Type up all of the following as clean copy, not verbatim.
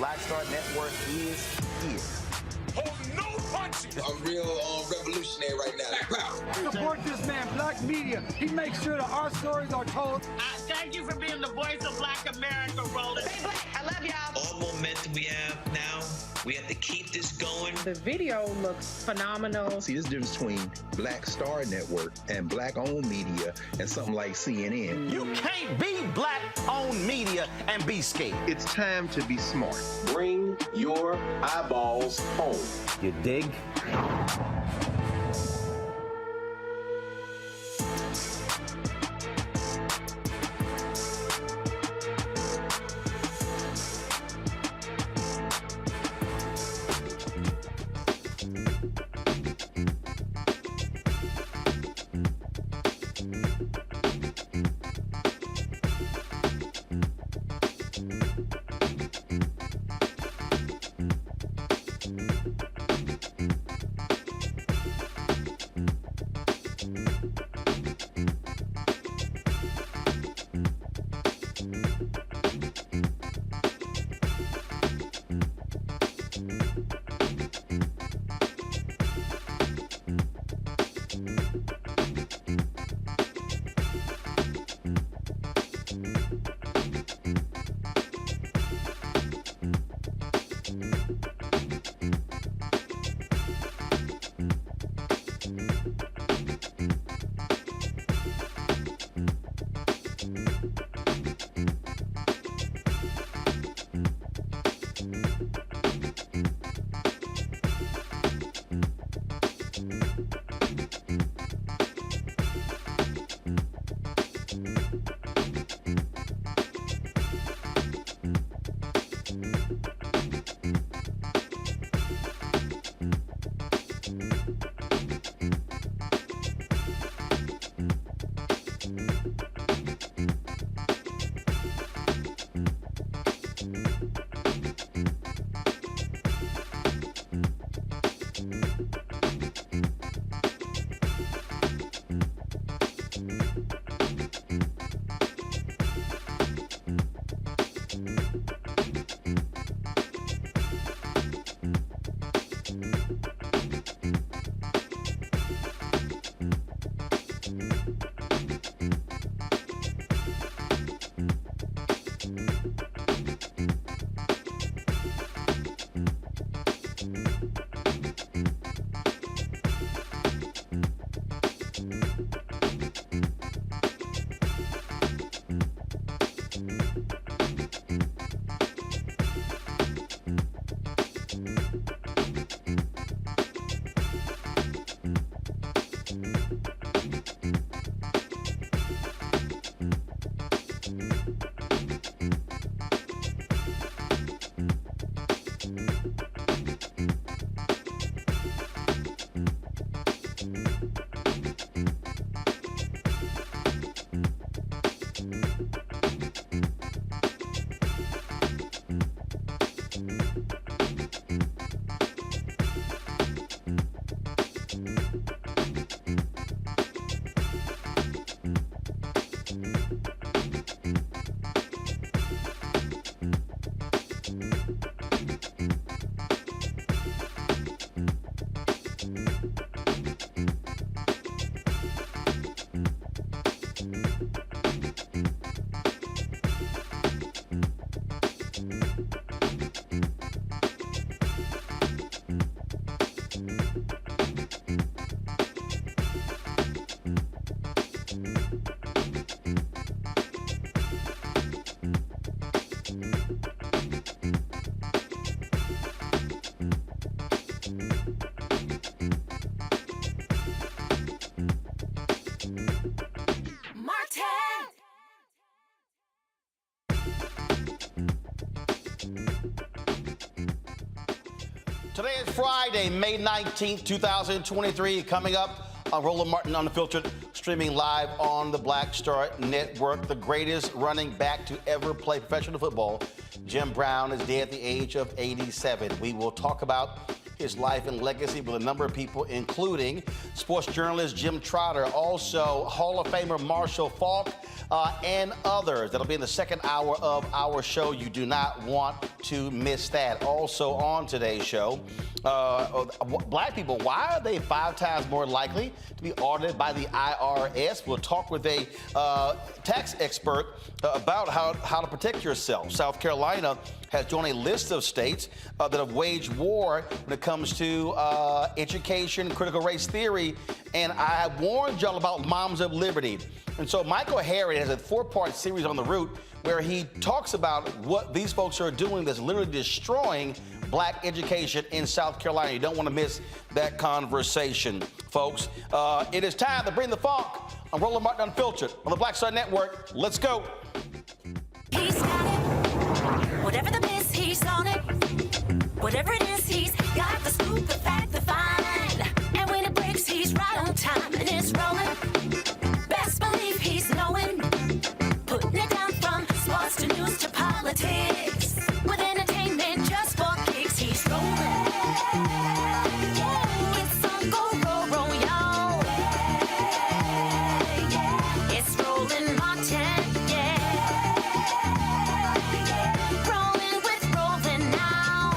Black Star Network is here. Hold no punches! I'm real revolutionary right now. Black power. Support this man, Black Media. He makes sure that our stories are told. Thank you for being the voice of Black America, Roland. Stay black. I love y'all. All momentum we have now, we have to keep this going. The video looks phenomenal. See, this difference between Black Star Network and black-owned media and something like CNN. You can't be black-owned media and be scared. It's time to be smart. Bring your eyeballs home. You dig? Today is Friday, May 19th, 2023. Coming up on Roland Martin Unfiltered, streaming live on the Black Star Network. The greatest running back to ever play professional football, Jim Brown, is dead at the age of 87. We will talk about his life and legacy with a number of people, including sports journalist Jim Trotter, also Hall of Famer Marshall Faulk, and others. That'll be in the second hour of our show. You do not want to miss that. Also on today's show, black people, why are they 5 times more likely to be audited by the IRS? We'll talk with a tax expert about how to protect yourself. South Carolina has joined a list of states that have waged war when it comes to education, critical race theory, and I warned y'all about Moms of Liberty. And so Michael Harriot has a 4-part series on the route where he talks about what these folks are doing that's literally destroying black education in South Carolina. You don't want to miss that conversation, folks. It is time to bring the funk on Roland Martin Unfiltered on the Black Star Network. Let's go. He's got it. Whatever the miss, he's on it. Whatever it is, he's got the scoop, the fact, the find. And when it breaks, he's right on time and it's rolling. Best believe he's knowing. Putting it down from sports to news to politics. With entertainment just for kicks, he's rolling. It's on go, roll, y'all. It's Roland Martin, rolling with Roland now.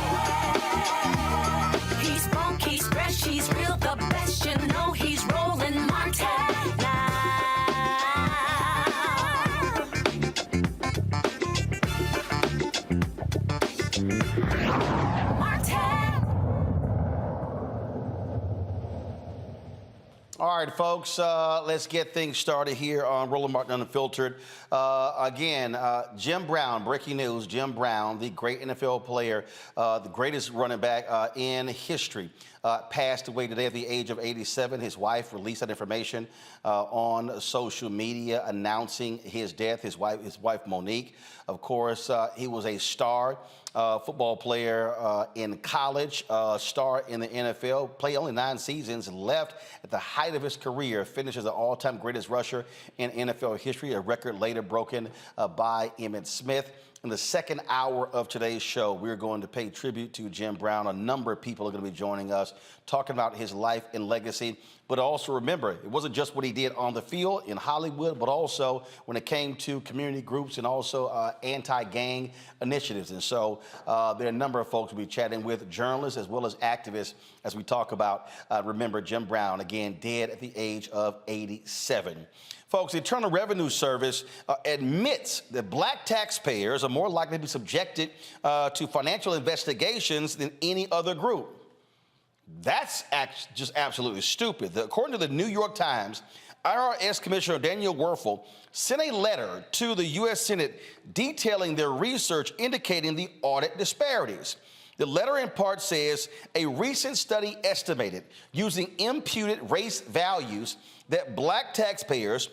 He's funk, he's fresh, he's real, the best, you know he's Roland Martin now. All right, folks, let's get things started here on Roland Martin Unfiltered. Again, Jim Brown, breaking news, Jim Brown, the great NFL player, the greatest running back in history, passed away today at the age of 87. His wife released that information on social media announcing his death. His wife Monique. Of course, he was a star football player in college, star in the NFL, played only 9 seasons, left at the height of his career, finished as the all-time greatest rusher in NFL history, a record later broken by Emmitt Smith. In the second hour of today's show, we're going to pay tribute to Jim Brown. A number of people are going to be joining us, talking about his life and legacy. But also remember, it wasn't just what he did on the field in Hollywood, but also when it came to community groups and also anti-gang initiatives. And so there are a number of folks we'll be chatting with, journalists as well as activists, as we talk about, remember, Jim Brown, again, dead at the age of 87. Folks, the Internal Revenue Service admits that black taxpayers are more likely to be subjected to financial investigations than any other group. That's just absolutely stupid. According to the New York Times, IRS Commissioner Daniel Werfel sent a letter to the U.S. Senate detailing their research indicating the audit disparities. The letter in part says a recent study estimated using imputed race values that black taxpayers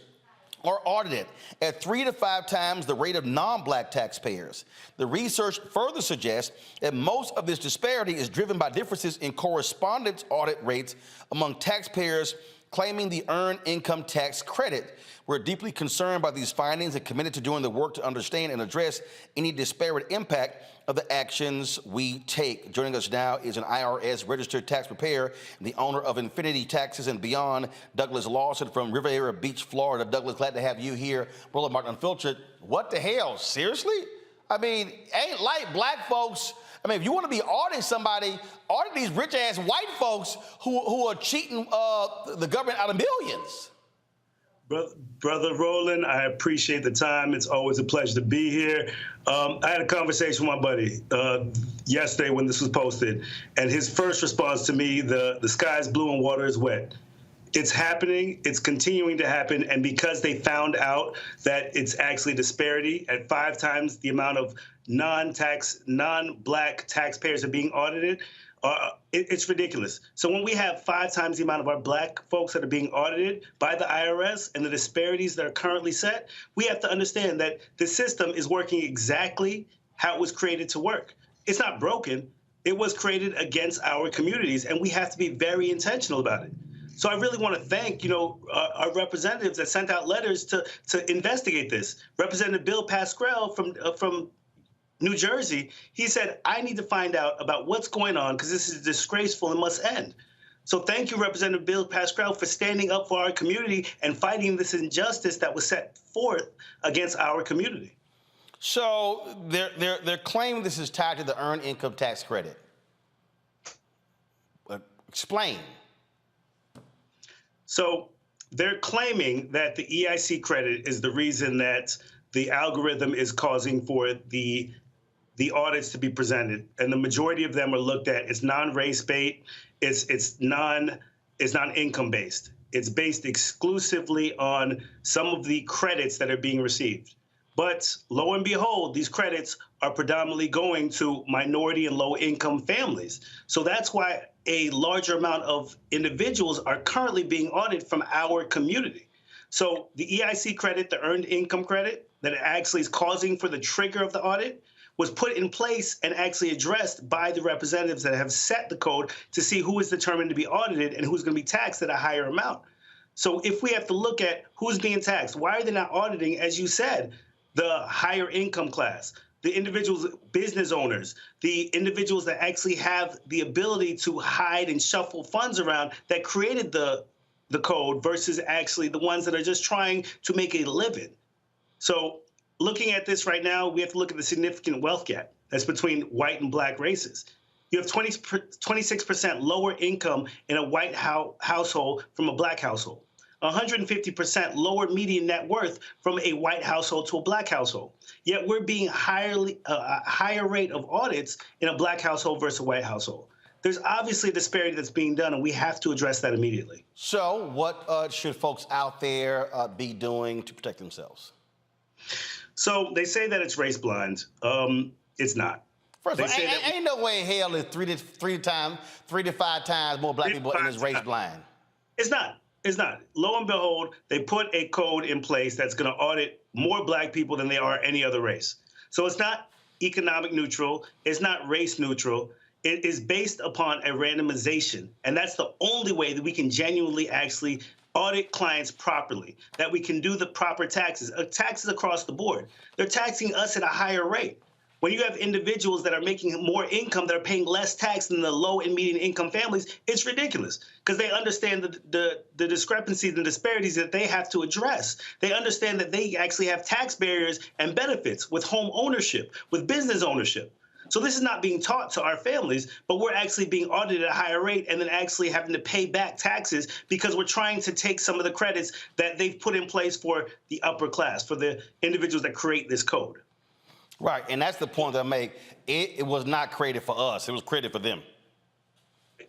are audited at 3 to 5 times the rate of non-black taxpayers. The research further suggests that most of this disparity is driven by differences in correspondence audit rates among taxpayers claiming the earned income tax credit. We're deeply concerned by these findings and committed to doing the work to understand and address any disparate impact of the actions we take. Joining us now is an IRS-registered tax preparer and the owner of Infinity Taxes and Beyond, Douglas Lawson from Riviera Beach, Florida. Douglas, glad to have you here. Roland Martin Unfiltered. What the hell? Seriously? I mean, ain't like black folks. I mean, if you want to be auditing somebody, audit these rich-ass white folks who are cheating the government out of millions. Brother Roland, I appreciate the time. It's always a pleasure to be here. I had a conversation with my buddy yesterday when this was posted, and his first response to me, the sky is blue and water is wet. It's happening. It's continuing to happen. And because they found out that it's actually disparity at 5 times the amount of non-black taxpayers are being audited, it's ridiculous. So when we have 5 times the amount of our black folks that are being audited by the IRS and the disparities that are currently set, we have to understand that the system is working exactly how it was created to work. It's not broken. It was created against our communities, and we have to be very intentional about it. So I really want to thank, our representatives that sent out letters to investigate this. Representative Bill Pascrell from New Jersey, he said, I need to find out about what's going on because this is disgraceful and must end. So thank you, Representative Bill Pascrell, for standing up for our community and fighting this injustice that was set forth against our community. So they're claiming this is tied to the earned income tax credit. Explain. So they're claiming that the EIC credit is the reason that the algorithm is causing for the audits to be presented, and the majority of them are looked at. It's non-race based. It's non-income based. It's based exclusively on some of the credits that are being received. But lo and behold, these credits are predominantly going to minority and low-income families. So that's why a larger amount of individuals are currently being audited from our community. So the EIC credit, the earned income credit, that actually is causing for the trigger of the audit, was put in place and actually addressed by the representatives that have set the code to see who is determined to be audited and who's going to be taxed at a higher amount. So if we have to look at who's being taxed, why are they not auditing, as you said, the higher income class, the individuals, business owners, the individuals that actually have the ability to hide and shuffle funds around that created the code versus actually the ones that are just trying to make a living? So looking at this right now, we have to look at the significant wealth gap that's between white and black races. You have 26% lower income in a white household from a black household. 150% lower median net worth from a white household to a black household. Yet we're being higher rate of audits in a black household versus a white household. There's obviously a disparity that's being done, and we have to address that immediately. So what should folks out there be doing to protect themselves? So they say that it's race blind. It's not. First of all, ain't no way in hell is 3 to 5 times more black people in this race blind. It's not. It's not. Lo and behold, they put a code in place that's going to audit more black people than they are any other race. So it's not economic neutral. It's not race neutral. It is based upon a randomization. And that's the only way that we can genuinely actually audit clients properly, that we can do the proper taxes across the board. They're taxing us at a higher rate. When you have individuals that are making more income that are paying less tax than the low and median income families, it's ridiculous because they understand the discrepancies and disparities that they have to address. They understand that they actually have tax barriers and benefits with home ownership, with business ownership. So this is not being taught to our families, but we're actually being audited at a higher rate and then actually having to pay back taxes because we're trying to take some of the credits that they've put in place for the upper class, for the individuals that create this code. Right, and that's the point that I make. It was not created for us. It was created for them.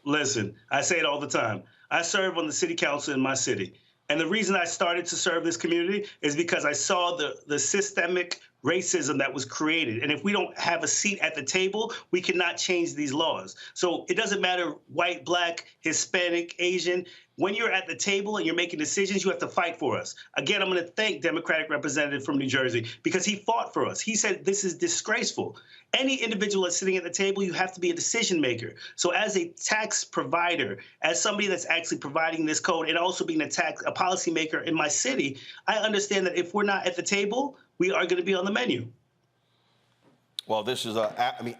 Listen, I say it all the time. I serve on the city council in my city. And the reason I started to serve this community is because I saw the systemic racism that was created. And if we don't have a seat at the table, we cannot change these laws. So it doesn't matter white, black, Hispanic, Asian. when you're at the table and you're making decisions, you have to fight for us. Again, I'm going to thank Democratic representative from New Jersey because he fought for us. He said this is disgraceful. Any individual that's sitting at the table, you have to be a decision maker. So as a tax provider, as somebody that's actually providing this code and also being a policymaker in my city, I understand that if we're not at the table, we are going to be on the menu. Well, this is,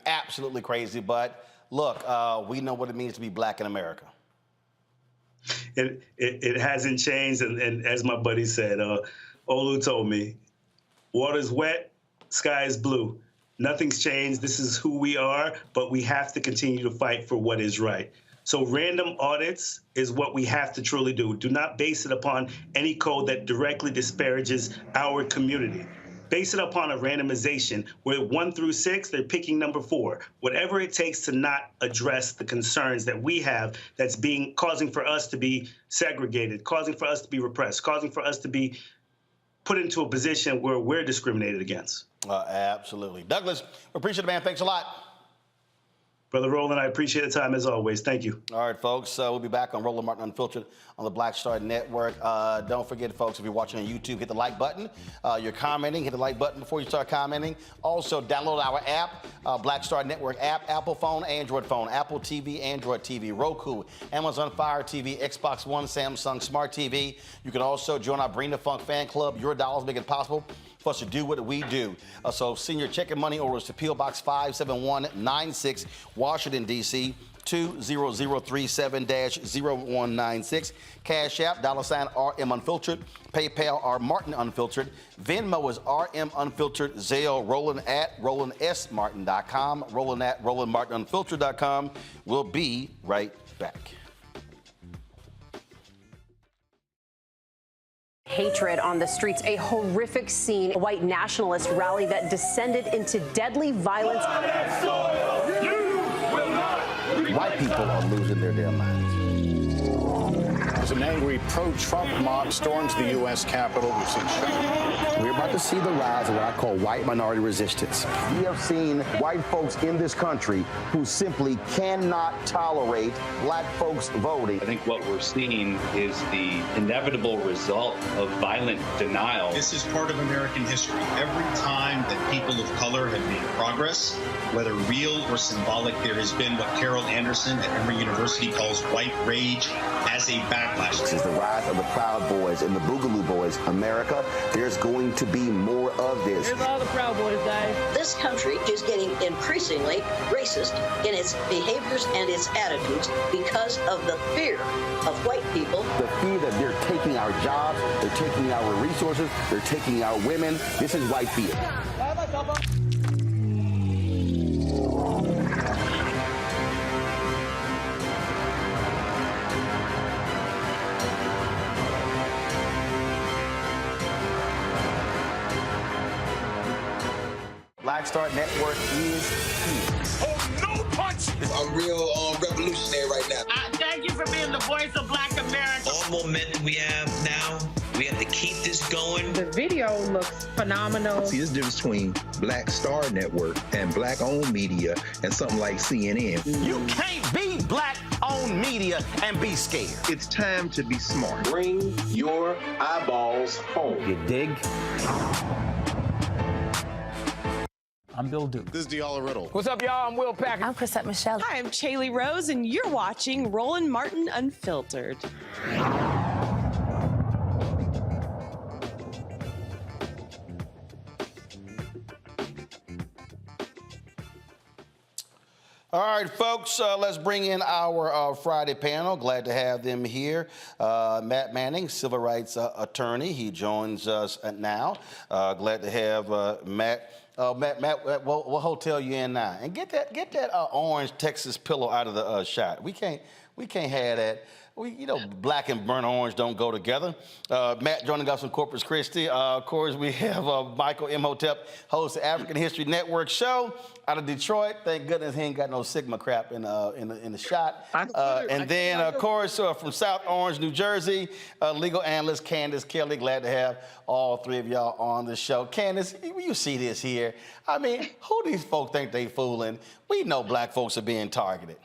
absolutely crazy. But look, we know what it means to be black in America. It hasn't changed. And as my buddy said, Olu told me, water's wet, sky is blue. Nothing's changed. This is who we are, but we have to continue to fight for what is right. So random audits is what we have to truly do. Do not base it upon any code that directly disparages our community. Base it upon a randomization where 1 through 6, they're picking number 4. Whatever it takes to not address the concerns that we have that's causing for us to be segregated, causing for us to be repressed, causing for us to be put into a position where we're discriminated against. Absolutely. Douglas, we appreciate it, man. Thanks a lot. Brother Roland, I appreciate the time as always. Thank you. All right, folks. We'll be back on Roland Martin Unfiltered on the Black Star Network. Don't forget, folks, if you're watching on YouTube, hit the like button. You're commenting, hit the like button before you start commenting. Also, download our app, Black Star Network app, Apple phone, Android phone, Apple TV, Android TV, Roku, Amazon Fire TV, Xbox One, Samsung Smart TV. You can also join our Bring the Funk fan club. Your dollars make it possible for us to do what we do. So send your check and money orders to P.O. Box 57196, Washington, D.C., 20037-0196. Cash App, $RM Unfiltered. PayPal, R Martin Unfiltered. Venmo is RM Unfiltered. Zelle, Roland at RolandSMartin.com. Roland at RolandMartinUnfiltered.com. We'll be right back. Hatred on the streets, a horrific scene, a white nationalist rally that descended into deadly violence. White people are losing their damn minds. As an angry pro-Trump mob storms the U.S. Capitol, we've seen We're about to see the rise of what I call white minority resistance. We have seen white folks in this country who simply cannot tolerate black folks voting. I think what we're seeing is the inevitable result of violent denial. This is part of American history. Every time that people of color have made progress, whether real or symbolic, there has been what Carol Anderson at Emory University calls white rage as a backlash. This is the rise of the Proud Boys and the Boogaloo Boys. America, there's going to be more of this. Here's all the Proud Boys, Dave. This country is getting increasingly racist in its behaviors and its attitudes because of the fear of white people. The fear that they're taking our jobs, they're taking our resources, they're taking our women. This is white fear. Black Star Network is here. Oh, no punches! I'm real revolutionary right now. Thank you for being the voice of Black America. All momentum we have now, we have to keep this going. The video looks phenomenal. See, there's a difference between Black Star Network and black-owned media and something like CNN. You can't be black-owned media and be scared. It's time to be smart. Bring your eyeballs home. You dig? I'm Bill Duke. This is Diala Riddle. What's up, y'all? I'm Will Packer. I'm Chrisette Michelle. Hi, I'm Chaley Rose, and you're watching Roland Martin Unfiltered. All right, folks, let's bring in our Friday panel. Glad to have them here. Matt Manning, civil rights attorney. He joins us now. Glad to have Matt. Matt, what hotel you in now? And get that orange Texas pillow out of the shot. We can't have that. Black and burnt orange don't go together. Matt joining us from Corpus Christi. Of course, we have Michael Imhotep, host of African History Network show out of Detroit. Thank goodness he ain't got no Sigma crap in the shot. And then, of course, from South Orange, New Jersey, legal analyst Candace Kelly. Glad to have all three of y'all on the show. Candace, you see this here. I mean, who these folks think they fooling? We know black folks are being targeted.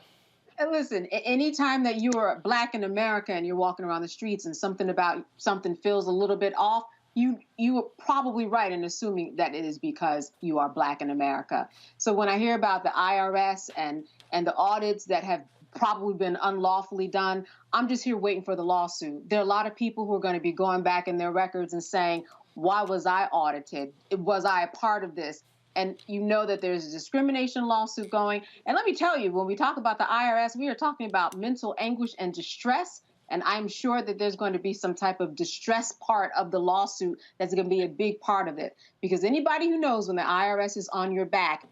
And listen, anytime that you are Black in America and you're walking around the streets and something feels a little bit off, you are probably right in assuming that it is because you are Black in America. So when I hear about the IRS and the audits that have probably been unlawfully done, I'm just here waiting for the lawsuit. There are a lot of people who are going to be going back in their records and saying, why was I audited? Was I a part of this? And you know that there's a discrimination lawsuit going. And let me tell you, when we talk about the IRS, we are talking about mental anguish and distress. And I'm sure that there's going to be some type of distress part of the lawsuit that's going to be a big part of it. Because anybody who knows when the IRS is on your back,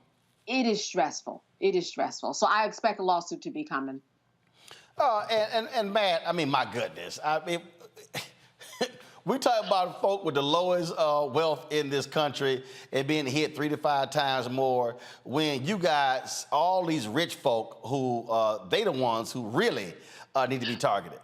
it is stressful. It is stressful. So I expect a lawsuit to be coming. And Matt, I mean, my goodness. I mean, we talk about folk with the lowest wealth in this country and being hit 3 to 5 times more when you got all these rich folk who they the ones who really need to be targeted.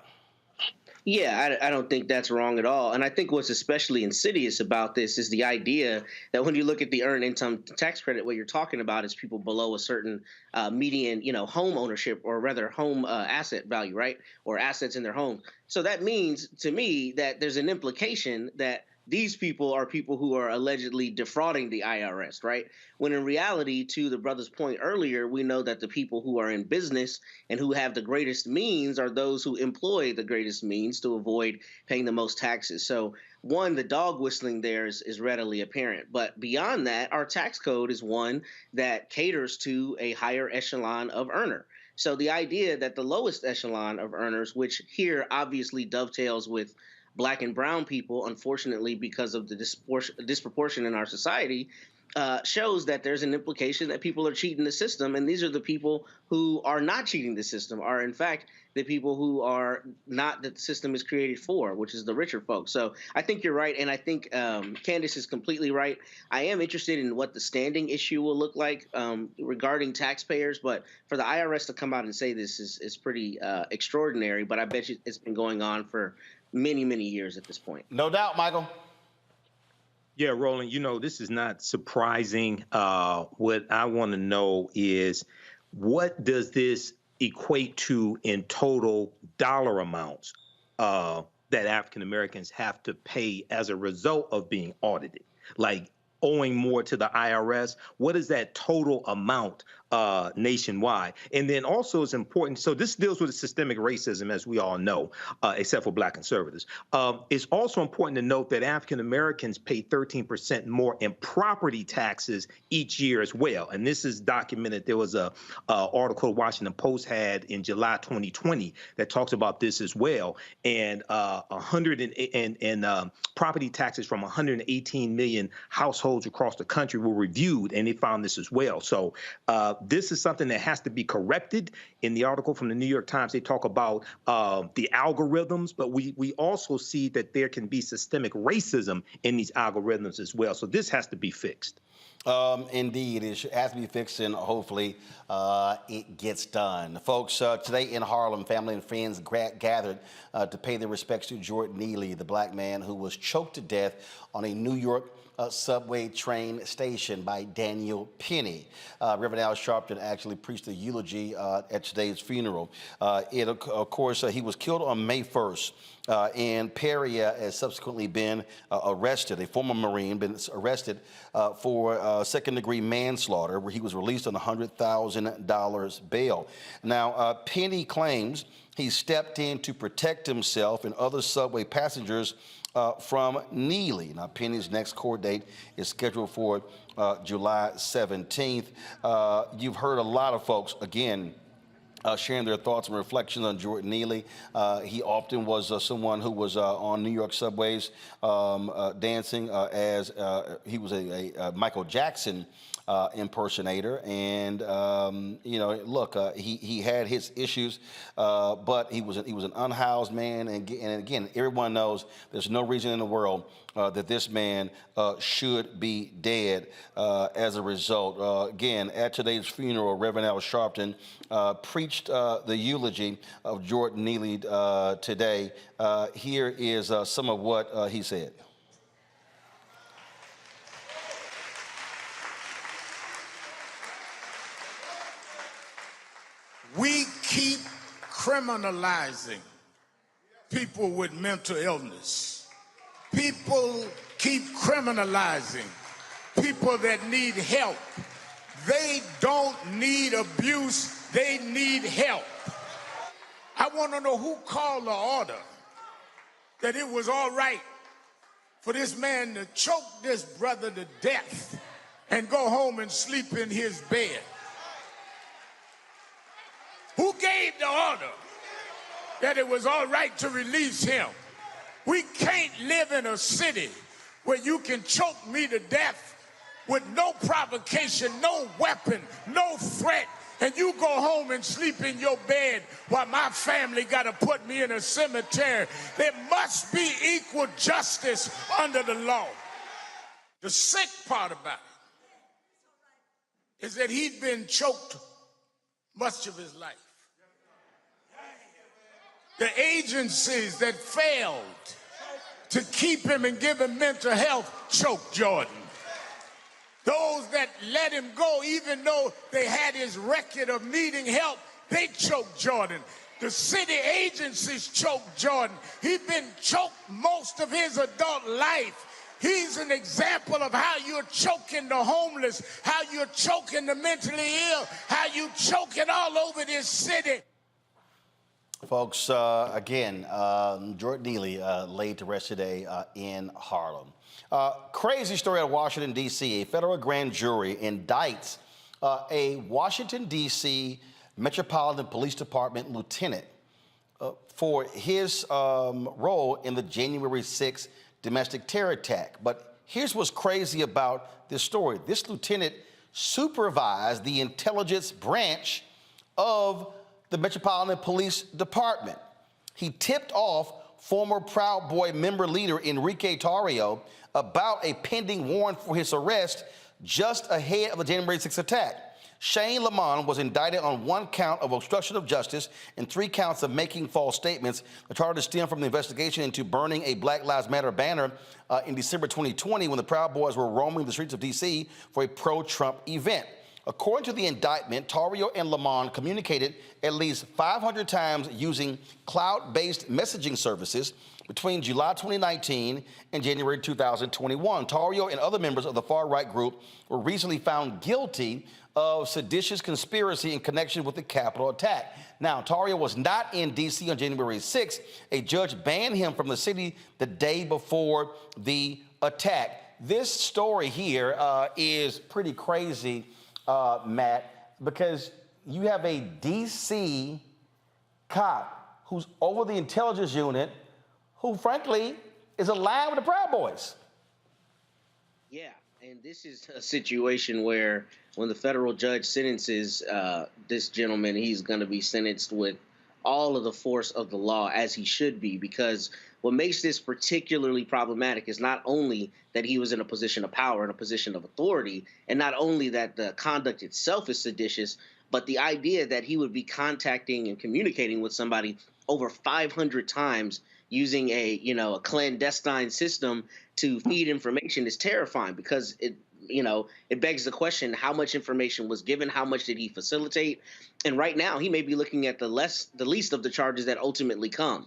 Yeah, I don't think that's wrong at all. And I think what's especially insidious about this is the idea that when you look at the earned income tax credit, what you're talking about is people below a certain median, home ownership, or rather home asset value, right? Or assets in their home. So that means to me that there's an implication that these people are people who are allegedly defrauding the IRS, right? When in reality, to the brother's point earlier, we know that the people who are in business and who have the greatest means are those who employ the greatest means to avoid paying the most taxes. So one, the dog whistling there is readily apparent. But beyond that, our tax code is one that caters to a higher echelon of earner. So the idea that the lowest echelon of earners, which here obviously dovetails with Black and brown people, unfortunately, because of the disproportion in our society, shows that there's an implication that people are cheating the system. And these are the people who are not cheating the system, are in fact the people who are not, that the system is created for, which is the richer folks. So I think you're right. And I think Candace is completely right. I am interested in what the standing issue will look like regarding taxpayers. But for the IRS to come out and say this is pretty extraordinary. But I bet you it's been going on for many, many years at this point. No doubt, Michael. Yeah, Roland, this is not surprising. What I want to know is, what does this equate to in total dollar amounts that African Americans have to pay as a result of being audited? Like owing more to the IRS, what is that total amount nationwide? And then also it's important, so this deals with systemic racism, as we all know, except for Black conservatives. It's also important to note that African Americans pay 13% more in property taxes each year as well. And this is documented. There was a article the Washington Post had in July 2020 that talks about this as well. And property taxes from 118 million households across the country were reviewed, and they found this as well. So this is something that has to be corrected. In the article from the New York Times, they talk about the algorithms, but we also see that there can be systemic racism in these algorithms as well. So this has to be fixed. Indeed, it has to be fixed, and hopefully it gets done. Folks, today in Harlem, family and friends gathered to pay their respects to Jordan Neely, the Black man who was choked to death on a New York subway train station by Daniel Penny. Reverend Al Sharpton actually preached a eulogy at today's funeral. Of course, he was killed on May 1st. And Perry has subsequently been arrested, a former Marine, been arrested for second-degree manslaughter, where he was released on $100,000 bail. Now, Penny claims he stepped in to protect himself and other subway passengers from Neely. Now, Penny's next court date is scheduled for July 17th. You've heard a lot of folks, again, sharing their thoughts and reflections on Jordan Neely. He often was someone who was on New York subways dancing as he was a Michael Jackson impersonator. And, look, he had his issues, but he was an unhoused man. And again, everyone knows there's no reason in the world that this man should be dead as a result. Again, at today's funeral, Reverend Al Sharpton preached the eulogy of Jordan Neely today. Here is some of what he said. We keep criminalizing people with mental illness. People keep criminalizing people that need help. They don't need abuse, they need help. I want to know who called the order that it was all right for this man to choke this brother to death and go home and sleep in his bed. Who gave the order that it was all right to release him? We can't live in a city where you can choke me to death with no provocation, no weapon, no threat, and you go home and sleep in your bed while my family got to put me in a cemetery. There must be equal justice under the law. The sick part about it is that he'd been choked much of his life. The agencies that failed to keep him and give him mental health choked Jordan. Those that let him go, even though they had his record of needing help, they choked Jordan. The city agencies choked Jordan. He'd been choked most of his adult life. He's an example of how you're choking the homeless, how you're choking the mentally ill, how you choking all over this city. Folks, again, Jordan Neely laid to rest today in Harlem. Crazy story out of Washington, D.C. A federal grand jury indicts a Washington, D.C. Metropolitan Police Department lieutenant for his role in the January 6th domestic terror attack. But here's what's crazy about this story. This lieutenant supervised the intelligence branch of the Metropolitan Police Department. He tipped off former Proud Boy member leader Enrique Tarrio about a pending warrant for his arrest just ahead of the January 6th attack. Shane Lamont was indicted on 1 count of obstruction of justice and 3 counts of making false statements. The charges stem from the investigation into burning a Black Lives Matter banner in December 2020 when the Proud Boys were roaming the streets of D.C. for a pro-Trump event. According to the indictment, Tarrio and Lamont communicated at least 500 times using cloud-based messaging services between July 2019 and January 2021. Tarrio and other members of the far-right group were recently found guilty of seditious conspiracy in connection with the Capitol attack. Now, Tarrio was not in D.C. on January 6th. A judge banned him from the city the day before the attack. This story here is pretty crazy, Matt, because you have a D.C. cop who's over the intelligence unit who, frankly, is aligned with the Proud Boys. Yeah, and this is a situation where when the federal judge sentences this gentleman, he's going to be sentenced with all of the force of the law, as he should be, because what makes this particularly problematic is not only that he was in a position of power, in a position of authority, and not only that the conduct itself is seditious, but the idea that he would be contacting and communicating with somebody over 500 times using a clandestine system to feed information is terrifying, because it begs the question, how much information was given? How much did he facilitate? And right now, he may be looking at the least of the charges that ultimately come.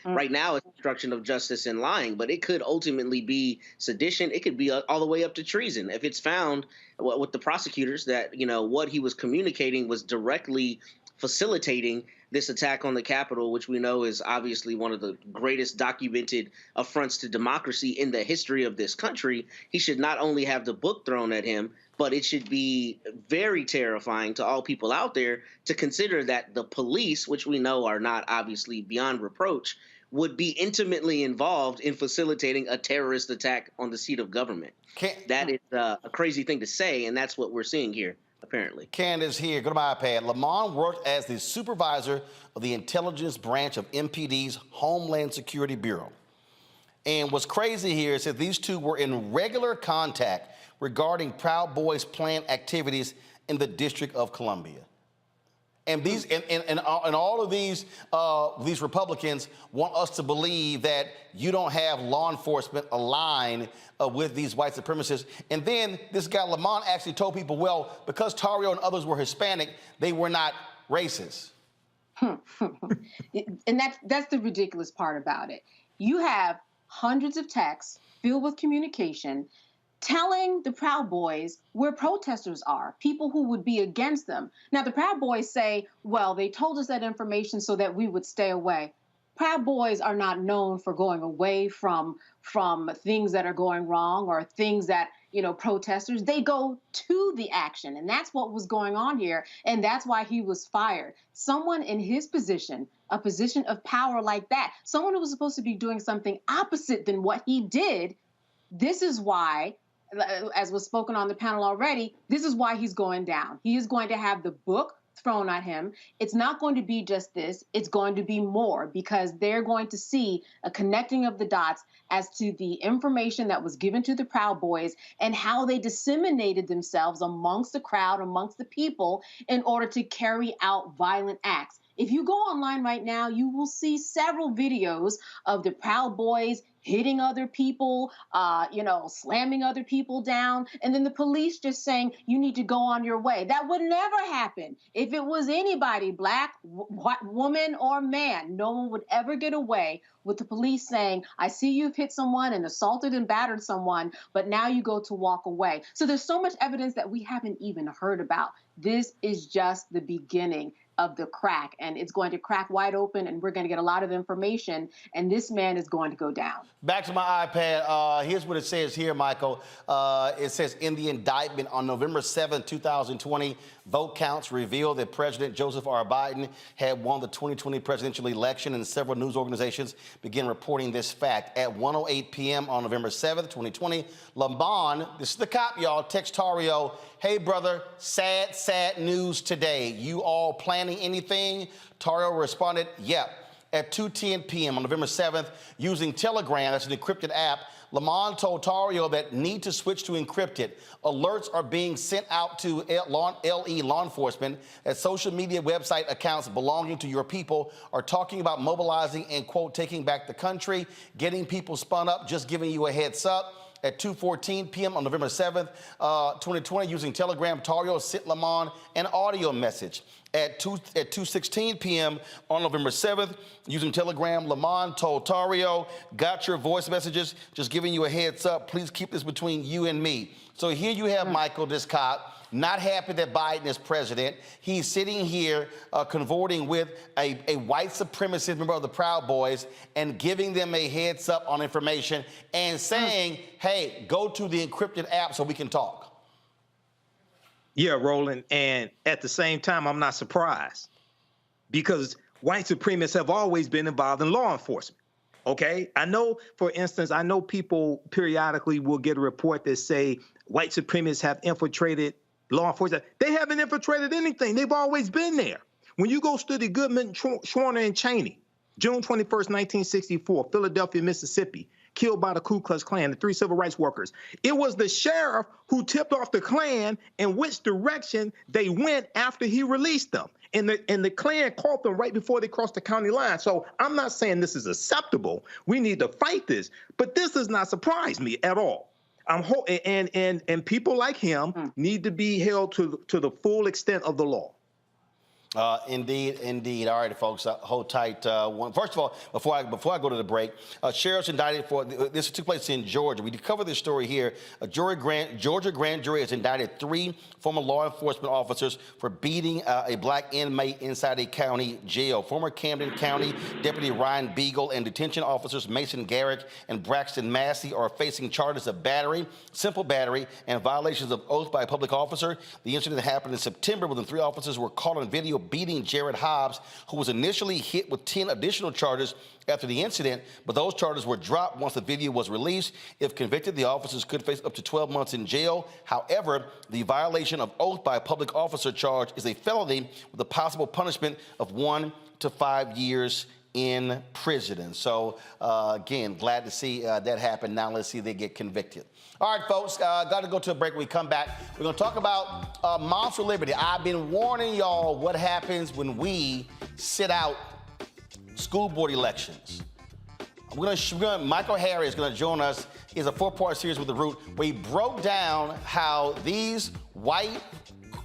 Right now, it's obstruction of justice and lying, but it could ultimately be sedition. It could be all the way up to treason. If it's found with the prosecutors that, what he was communicating was directly facilitating this attack on the Capitol, which we know is obviously one of the greatest documented affronts to democracy in the history of this country, he should not only have the book thrown at him, but it should be very terrifying to all people out there to consider that the police, which we know are not obviously beyond reproach, would be intimately involved in facilitating a terrorist attack on the seat of government. That is a crazy thing to say, and that's what we're seeing here. Apparently. Candace here, go to my iPad. Lamont worked as the supervisor of the intelligence branch of MPD's Homeland Security Bureau. And what's crazy here is that these two were in regular contact regarding Proud Boys' planned activities in the District of Columbia. And these and all of these Republicans want us to believe that you don't have law enforcement aligned with these white supremacists. And then this guy Lamont actually told people, well, because Tarrio and others were Hispanic, they were not racist. And that's the ridiculous part about it. You have hundreds of texts filled with communication telling the Proud Boys where protesters are, people who would be against them. Now, the Proud Boys say, well, they told us that information so that we would stay away. Proud Boys are not known for going away from things that are going wrong or things that, protesters. They go to the action. And that's what was going on here. And that's why he was fired. Someone in his position, a position of power like that, someone who was supposed to be doing something opposite than what he did, this is why, as was spoken on the panel already, this is why he's going down. He is going to have the book thrown at him. It's not going to be just this. It's going to be more, because they're going to see a connecting of the dots as to the information that was given to the Proud Boys and how they disseminated themselves amongst the crowd, amongst the people, in order to carry out violent acts. If you go online right now, you will see several videos of the Proud Boys hitting other people, slamming other people down, and then the police just saying, you need to go on your way. That would never happen if it was anybody, black, white, woman, or man. No one would ever get away with the police saying, I see you've hit someone and assaulted and battered someone, but now you go to walk away. So there's so much evidence that we haven't even heard about. This is just the beginning of the crack, and it's going to crack wide open, and we're going to get a lot of information, and this man is going to go down. Back to my iPad. Here's what it says here, Michael. It says, in the indictment on November 7, 2020, vote counts revealed that President Joseph R. Biden had won the 2020 presidential election, and several news organizations began reporting this fact. At 1:08 p.m. on November 7, 2020, Lamont, this is the cop, y'all, text Tario, hey, brother, sad, sad news today. You all planning anything? Tario responded, yep. At 2:10 p.m. on November 7th, using Telegram, that's an encrypted app, Lamont told Tario that need to switch to encrypted. Alerts are being sent out to LE law enforcement as social media website accounts belonging to your people are talking about mobilizing and, quote, taking back the country, getting people spun up, just giving you a heads up. At 2:14 p.m. on November 7th, 2020, using Telegram, Tario sent Lamont an audio message. At 2:16 p.m. on November 7th, using Telegram, Lamont told Tario, got your voice messages, just giving you a heads up. Please keep this between you and me. So here you have Michael, this cop, not happy that Biden is president. He's sitting here cavorting with a white supremacist member of the Proud Boys and giving them a heads up on information and saying, hey, go to the encrypted app so we can talk. Yeah, Roland. And at the same time, I'm not surprised, because white supremacists have always been involved in law enforcement. OK, I know, for instance, I know people periodically will get a report that say white supremacists have infiltrated law enforcement. They haven't infiltrated anything. They've always been there. When you go study Goodman, Schwerner, and Cheney, June 21st, 1964, Philadelphia, Mississippi, killed by the Ku Klux Klan, the 3 civil rights workers. It was the sheriff who tipped off the Klan in which direction they went after he released them. And the Klan caught them right before they crossed the county line. So I'm not saying this is acceptable. We need to fight this. But this does not surprise me at all. And people like him need to be held to the full extent of the law. Indeed. All right, folks, hold tight. First of all, before I go to the break, sheriffs indicted for this took place in Georgia. We covered this story here. A Georgia grand jury has indicted 3 former law enforcement officers for beating a black inmate inside a county jail. Former Camden County Deputy Ryan Beagle and detention officers Mason Garrick and Braxton Massey are facing charges of battery, simple battery, and violations of oath by a public officer. The incident happened in September when the 3 officers were caught on video beating Jared Hobbs, who was initially hit with 10 additional charges after the incident, but those charges were dropped once the video was released. If convicted, the officers could face up to 12 months in jail. However, the violation of oath by a public officer charge is a felony with a possible punishment of 1 to 5 years in prison. So, again, glad to see that happen. Now let's see if they get convicted. All right, folks, got to go to a break. When we come back, we're going to talk about Moms for Liberty. I've been warning y'all what happens when we sit out school board elections. Michael Harriot is going to join us. It's a 4-part series with The Root, where he broke down how these white,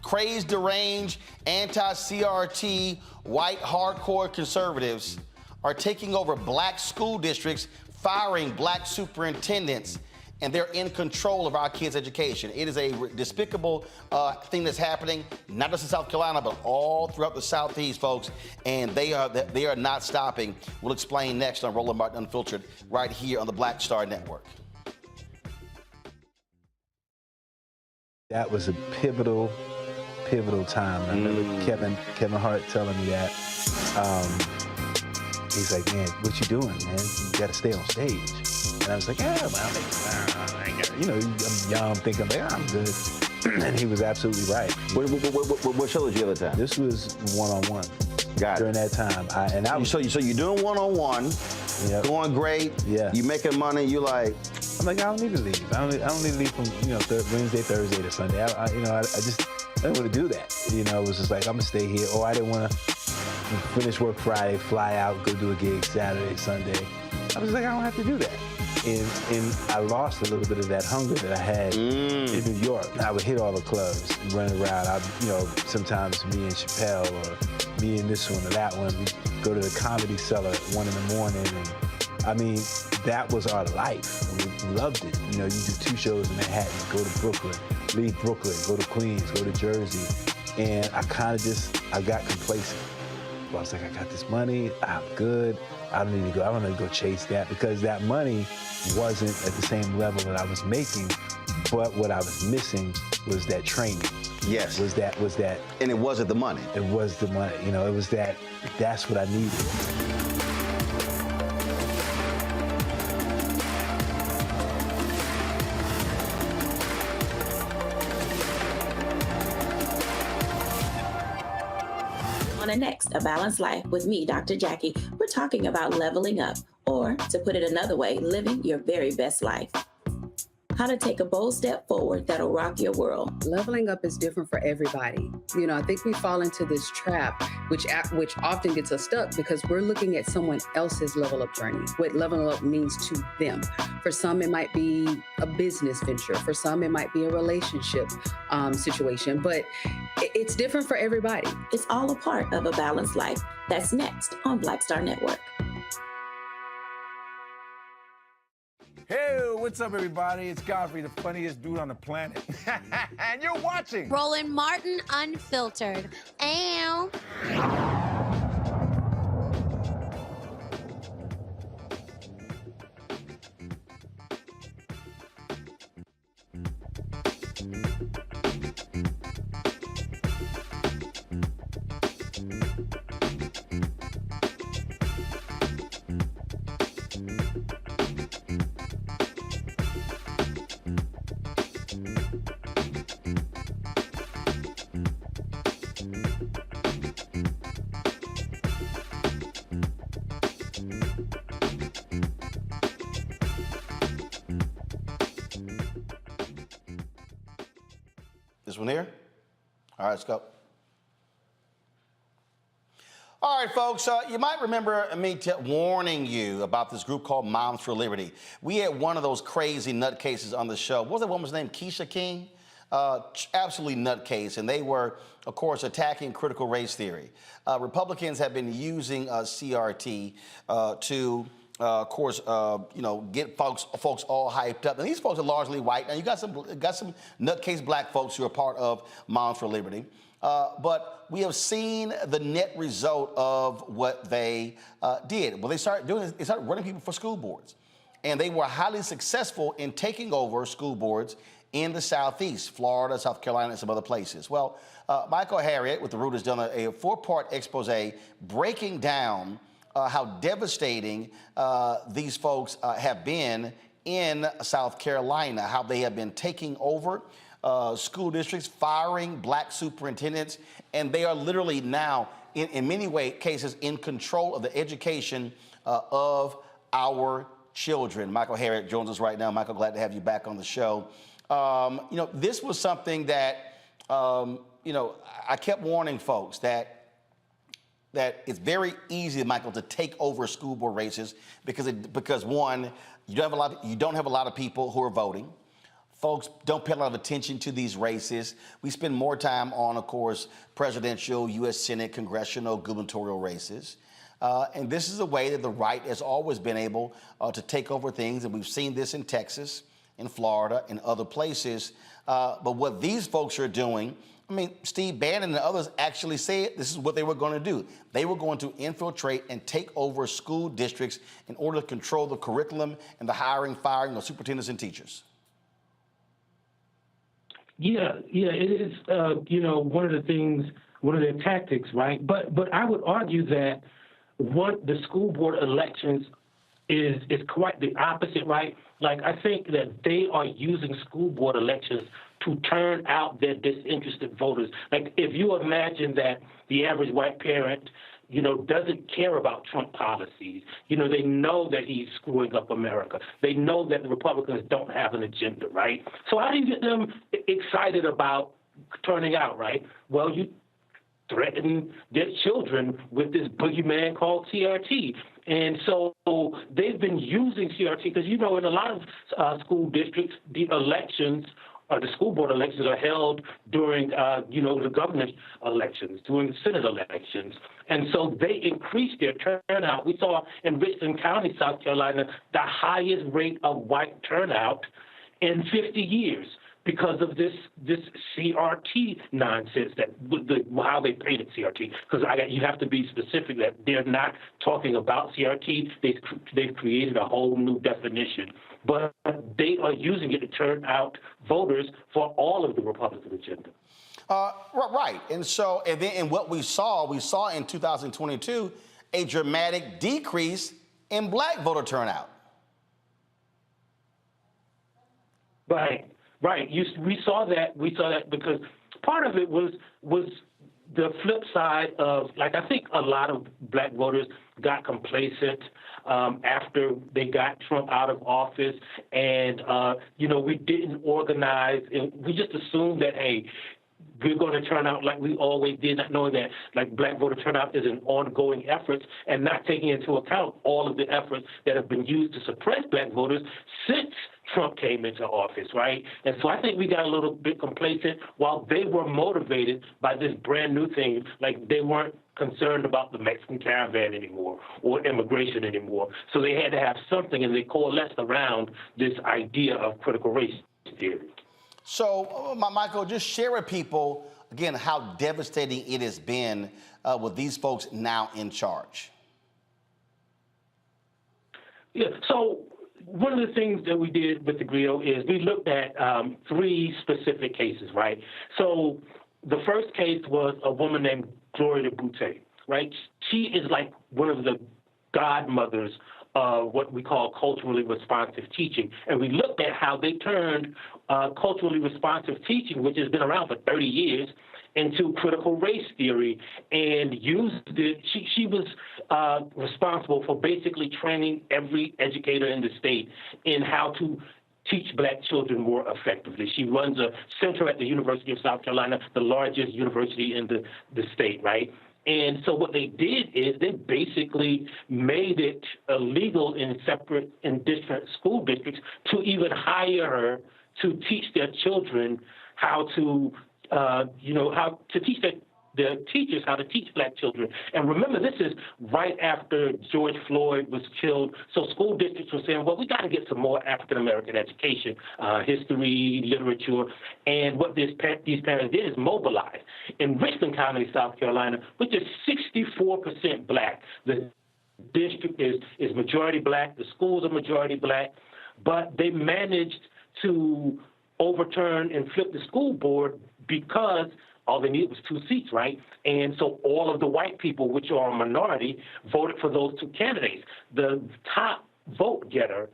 crazed, deranged, anti-CRT, white, hardcore conservatives are taking over black school districts, firing black superintendents, and they're in control of our kids' education. It is a despicable thing that's happening, not just in South Carolina, but all throughout the Southeast, folks, and they are not stopping. We'll explain next on Roland Martin Unfiltered, right here on the Black Star Network. That was a pivotal time. I remember Kevin Hart telling me that. He's like, man, what you doing, man? You got to stay on stage. And I was like, yeah, well, you know, I'm young, thinking, like, I'm good. And he was absolutely right. What show was the other time? This was one-on-one. Got it. During that time. So you're doing one-on-one, going great. Yeah. You making money. You like. I'm like, I don't need to leave. I don't need to leave from Wednesday, Thursday to Sunday. I didn't want to do that. It was just like, I'm gonna stay here. Or I didn't want to finish work Friday, fly out, go do a gig Saturday, Sunday. I was like, I don't have to do that. And I lost a little bit of that hunger that I had in New York. I would hit all the clubs, run around. Sometimes me and Chappelle, or me and this one or that one, we go to the Comedy Cellar at 1 in the morning. And that was our life. We loved it. You do 2 shows in Manhattan, go to Brooklyn, leave Brooklyn, go to Queens, go to Jersey. And I got complacent. I was like, I got this money, I'm good. I don't need to go chase that, because that money wasn't at the same level that I was making, but what I was missing was that training. Yes. Was that. And it wasn't the money. It was the money. It was that's what I needed. On the next A Balanced Life with me, Dr. Jackie, we're talking about leveling up, or to put it another way, living your very best life. How to take a bold step forward that'll rock your world. Leveling up is different for everybody. I think we fall into this trap, which often gets us stuck, because we're looking at someone else's level up journey, what leveling up means to them. For some, it might be a business venture. For some, it might be a relationship situation, but it's different for everybody. It's all a part of A Balanced Life. That's next on Black Star Network. Hey, what's up, everybody? It's Godfrey, the funniest dude on the planet. And you're watching Roland Martin Unfiltered. Ow. This one here? All right, let's go. All right, folks, you might remember me warning you about this group called Moms for Liberty. We had one of those crazy nutcases on the show. What was that woman's name? Keisha King? Absolutely nutcase. And they were, of course, attacking critical race theory. Republicans have been using CRT to of course, get folks all hyped up. And these folks are largely white. Now, you got some nutcase black folks who are part of Moms for Liberty. But we have seen the net result of what they did. What they started doing is they started running people for school boards. And they were highly successful in taking over school boards in the Southeast, Florida, South Carolina, and some other places. Well, Michael Harriot with The Root has done a 4-part expose breaking down how devastating these folks have been in South Carolina, how they have been taking over school districts, firing black superintendents, and they are literally now, in many cases, in control of the education of our children. Michael Harriot joins us right now. Michael, glad to have you back on the show. This was something that, I kept warning folks that that it's very easy, Michael, to take over school board races because one, you don't have a lot of people who are voting. Folks don't pay a lot of attention to these races. We spend more time on, of course, presidential, U.S. Senate, congressional, gubernatorial races. And this is a way that the right has always been able to take over things. And we've seen this in Texas, in Florida, and other places. But what these folks are doing, I mean, Steve Bannon and others actually said this is what they were going to do. They were going to infiltrate and take over school districts in order to control the curriculum and the hiring, firing of superintendents and teachers. Yeah, it is, one of the things, one of their tactics, right? But I would argue that the school board elections is quite the opposite, right? Like, I think that they are using school board elections to turn out their disinterested voters. Like, if you imagine that the average white parent, doesn't care about Trump policies. They know that he's screwing up America. They know that the Republicans don't have an agenda, right? So how do you get them excited about turning out, right? Well, you threaten their children with this boogeyman called CRT. And so they've been using CRT because, in a lot of school districts, the elections the school board elections are held during, the governor's elections, during the Senate elections. And so they increased their turnout. We saw in Richland County, South Carolina, the highest rate of white turnout in 50 years because of this CRT nonsense, how they painted CRT. Because you have to be specific that they're not talking about CRT. They've created a whole new definition. But they are using it to turn out voters for all of the Republican agenda. Right. And what we saw in 2022 a dramatic decrease in black voter turnout. Right. We saw that because part of it was the flip side of, I think a lot of black voters got complacent after they got Trump out of office, and we didn't organize, and we just assumed that, hey, we're going to turn out like we always did, not knowing that black voter turnout is an ongoing effort, and not taking into account all of the efforts that have been used to suppress black voters since Trump came into office, right? And so I think we got a little bit complacent while they were motivated by this brand new thing. Like, they weren't concerned about the Mexican caravan anymore or immigration anymore. So they had to have something, and they coalesced around this idea of critical race theory. So, Michael, just share with people, again, how devastating it has been with these folks now in charge. Yeah, so one of the things that we did with the grill is we looked at 3 specific cases, right? So the first case was a woman named Gloria Boutte, right? She is like one of the godmothers of what we call culturally responsive teaching. And we looked at how they turned culturally responsive teaching, which has been around for 30 years, into critical race theory and used it. She was responsible for basically training every educator in the state in how to teach black children more effectively. She runs a center at the University of South Carolina, the largest university in the state, right? And so what they did is they basically made it illegal in different school districts to even hire her to teach their children how to, how to teach their teachers how to teach black children. And remember, this is right after George Floyd was killed. So school districts were saying, well, we got to get some more African-American education, history, literature. And what these parents did is mobilize. In Richland County, South Carolina, which is 64% black, the district is majority black, the schools are majority black, but they managed to overturn and flip the school board because all they needed was 2 seats, right? And so all of the white people, which are a minority, voted for those 2 candidates. The top vote getter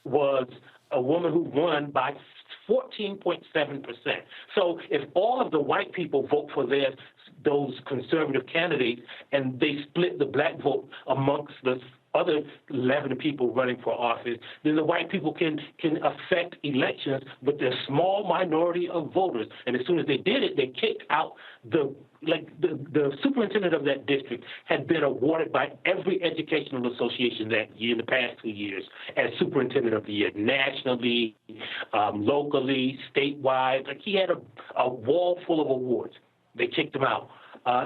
was a woman who won by 14.7%. So if all of the white people vote for those conservative candidates and they split the black vote amongst the other 11 people running for office, then the white people can affect elections with their small minority of voters. And as soon as they did it, they kicked out the superintendent of that district had been awarded by every educational association that year, in the past 2 years, as superintendent of the year, nationally, locally, statewide. Like, he had a wall full of awards. They kicked him out.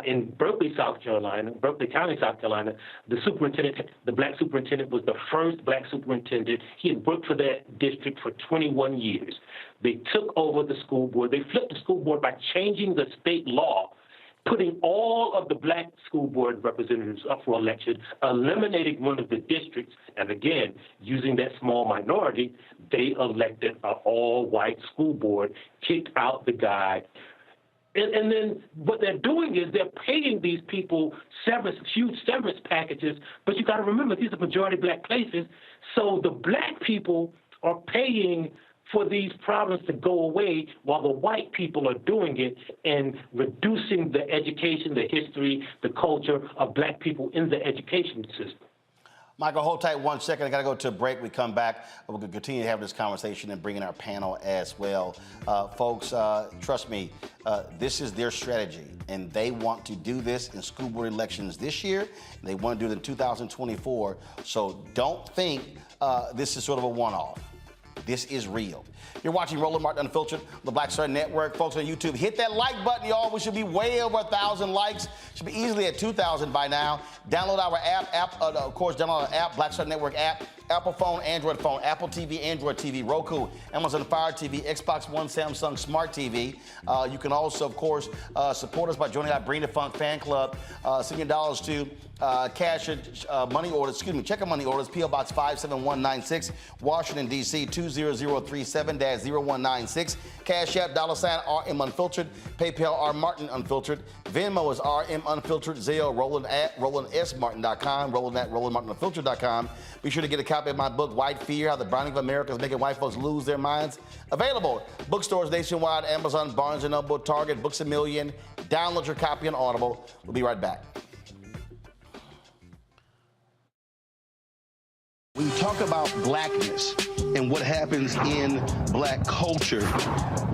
In Berkeley, South Carolina, Berkeley County, South Carolina, the black superintendent was the first black superintendent. He had worked for that district for 21 years. They took over the school board. They flipped the school board by changing the state law, putting all of the black school board representatives up for election, eliminating one of the districts, and again, using that small minority, they elected an all-white school board, kicked out the guy. And then what they're doing is they're paying these people huge severance packages, but you got to remember, these are majority black places, so the black people are paying for these problems to go away while the white people are doing it and reducing the education, the history, the culture of black people in the education system. Michael, hold tight 1 second. I got to go to a break. We come back. We're going to continue to have this conversation and bring in our panel as well. Folks, trust me, this is their strategy, and they want to do this in school board elections this year. They want to do it in 2024. So don't think this is sort of a one-off. This is real. You're watching Roland Martin Unfiltered on the Black Star Network. Folks on YouTube, hit that like button, y'all. We should be way over 1,000 likes. Should be easily at 2,000 by now. Download our app, of course, download our app, Black Star Network app. Apple phone, Android phone, Apple TV, Android TV, Roku, Amazon Fire TV, Xbox One, Samsung Smart TV. You can also, of course, support us by joining our Bring the Funk fan club. Send your dollars to cash money orders, check money orders, P.O. Box 57196, Washington, D.C. 20037-0196. Cash App, $RM Unfiltered. PayPal, R Martin Unfiltered. Venmo is RM Unfiltered. Zelle, Roland at RolandSMartin.com. Roland at RolandMartinUnfiltered.com. Be sure to get a copy of my book, White Fear, How the Browning of America is Making White Folks Lose Their Minds. Available bookstores nationwide, Amazon, Barnes & Noble, Target, Books A Million. Download your copy on Audible. We'll be right back. When you talk about blackness and what happens in black culture,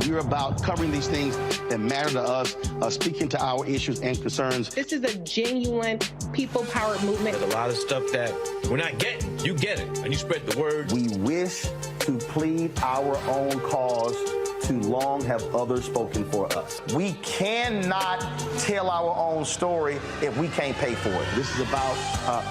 we're about covering these things that matter to us, speaking to our issues and concerns. This is a genuine people-powered movement. There's a lot of stuff that we're not getting. You get it, and you spread the word. We wish to plead our own cause. Too long have others spoken for us. We cannot tell our own story if we can't pay for it. This is about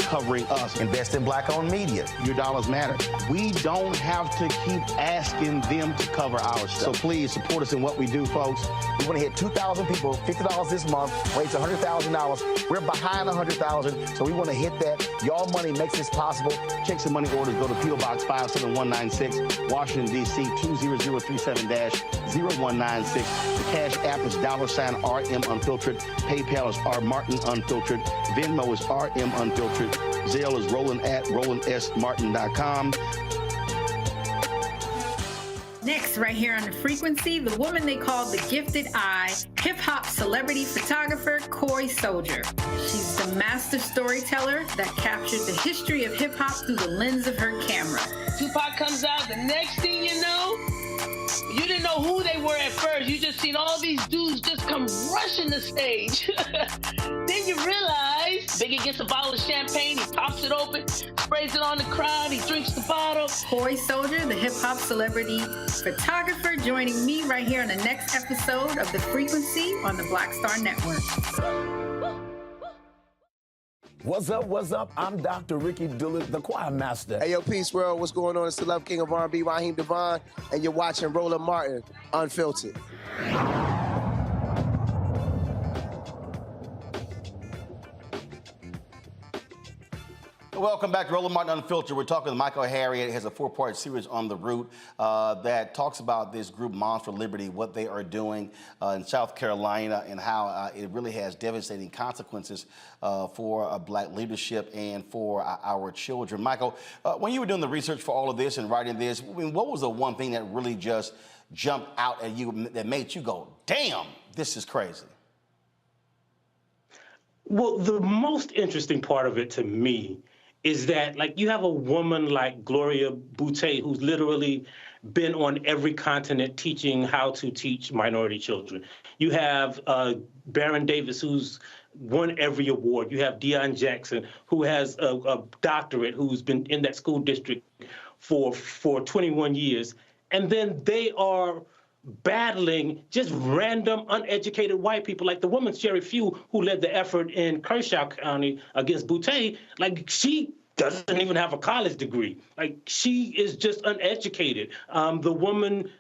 covering us. Invest in black-owned media. Your dollars matter. We don't have to keep asking them to cover our stuff. So please support us in what we do, folks. We want to hit 2,000 people, $50 this month, raise $100,000. We're behind 100,000, so we want to hit that. Y'all money makes this possible. Check some money orders. Go to P.O. Box 57196, Washington, D.C. 20037-0196. The Cash App is $RM Unfiltered. PayPal is R Martin Unfiltered. Venmo is RM Unfiltered. Zelle is Roland at RolandSMartin.com. Next, right here on The Frequency, the woman they call the Gifted Eye, hip-hop celebrity photographer Coy Soldier. She's the master storyteller that captured the history of hip-hop through the lens of her camera. Tupac comes out, the next thing you know, you didn't know who they were at first. You just seen all these dudes just come rushing the stage. Then you realize Biggie gets a bottle of champagne, he pops it open, sprays it on the crowd, he drinks the bottle. Coy Soldier, the hip-hop celebrity photographer, joining me right here on the next episode of The Frequency on the Black Star Network. What's up? What's up? I'm Dr. Ricky Dillard, the choir master. Hey, yo, Peace World. What's going on? It's the Love King of R&B, Raheem Devon, and you're watching Roland Martin Unfiltered. Welcome back to Roland Martin Unfiltered. We're talking with Michael Harriot. He has a 4-part series on the route that talks about this group, Moms for Liberty, what they are doing in South Carolina and how it really has devastating consequences for black leadership and for our children. Michael, when you were doing the research for all of this and writing this, I mean, what was the one thing that really just jumped out at you that made you go, damn, this is crazy? Well, the most interesting part of it to me is that, like, you have a woman like Gloria Boutte, who's literally been on every continent teaching how to teach minority children. You have Baron Davis, who's won every award. You have Deion Jackson, who has a doctorate, who's been in that school district for 21 years. And then they are battling just random, uneducated white people, like the woman, Sherry Few, who led the effort in Kershaw County against Boutte. Like, she doesn't even have a college degree. Like, she is just uneducated. The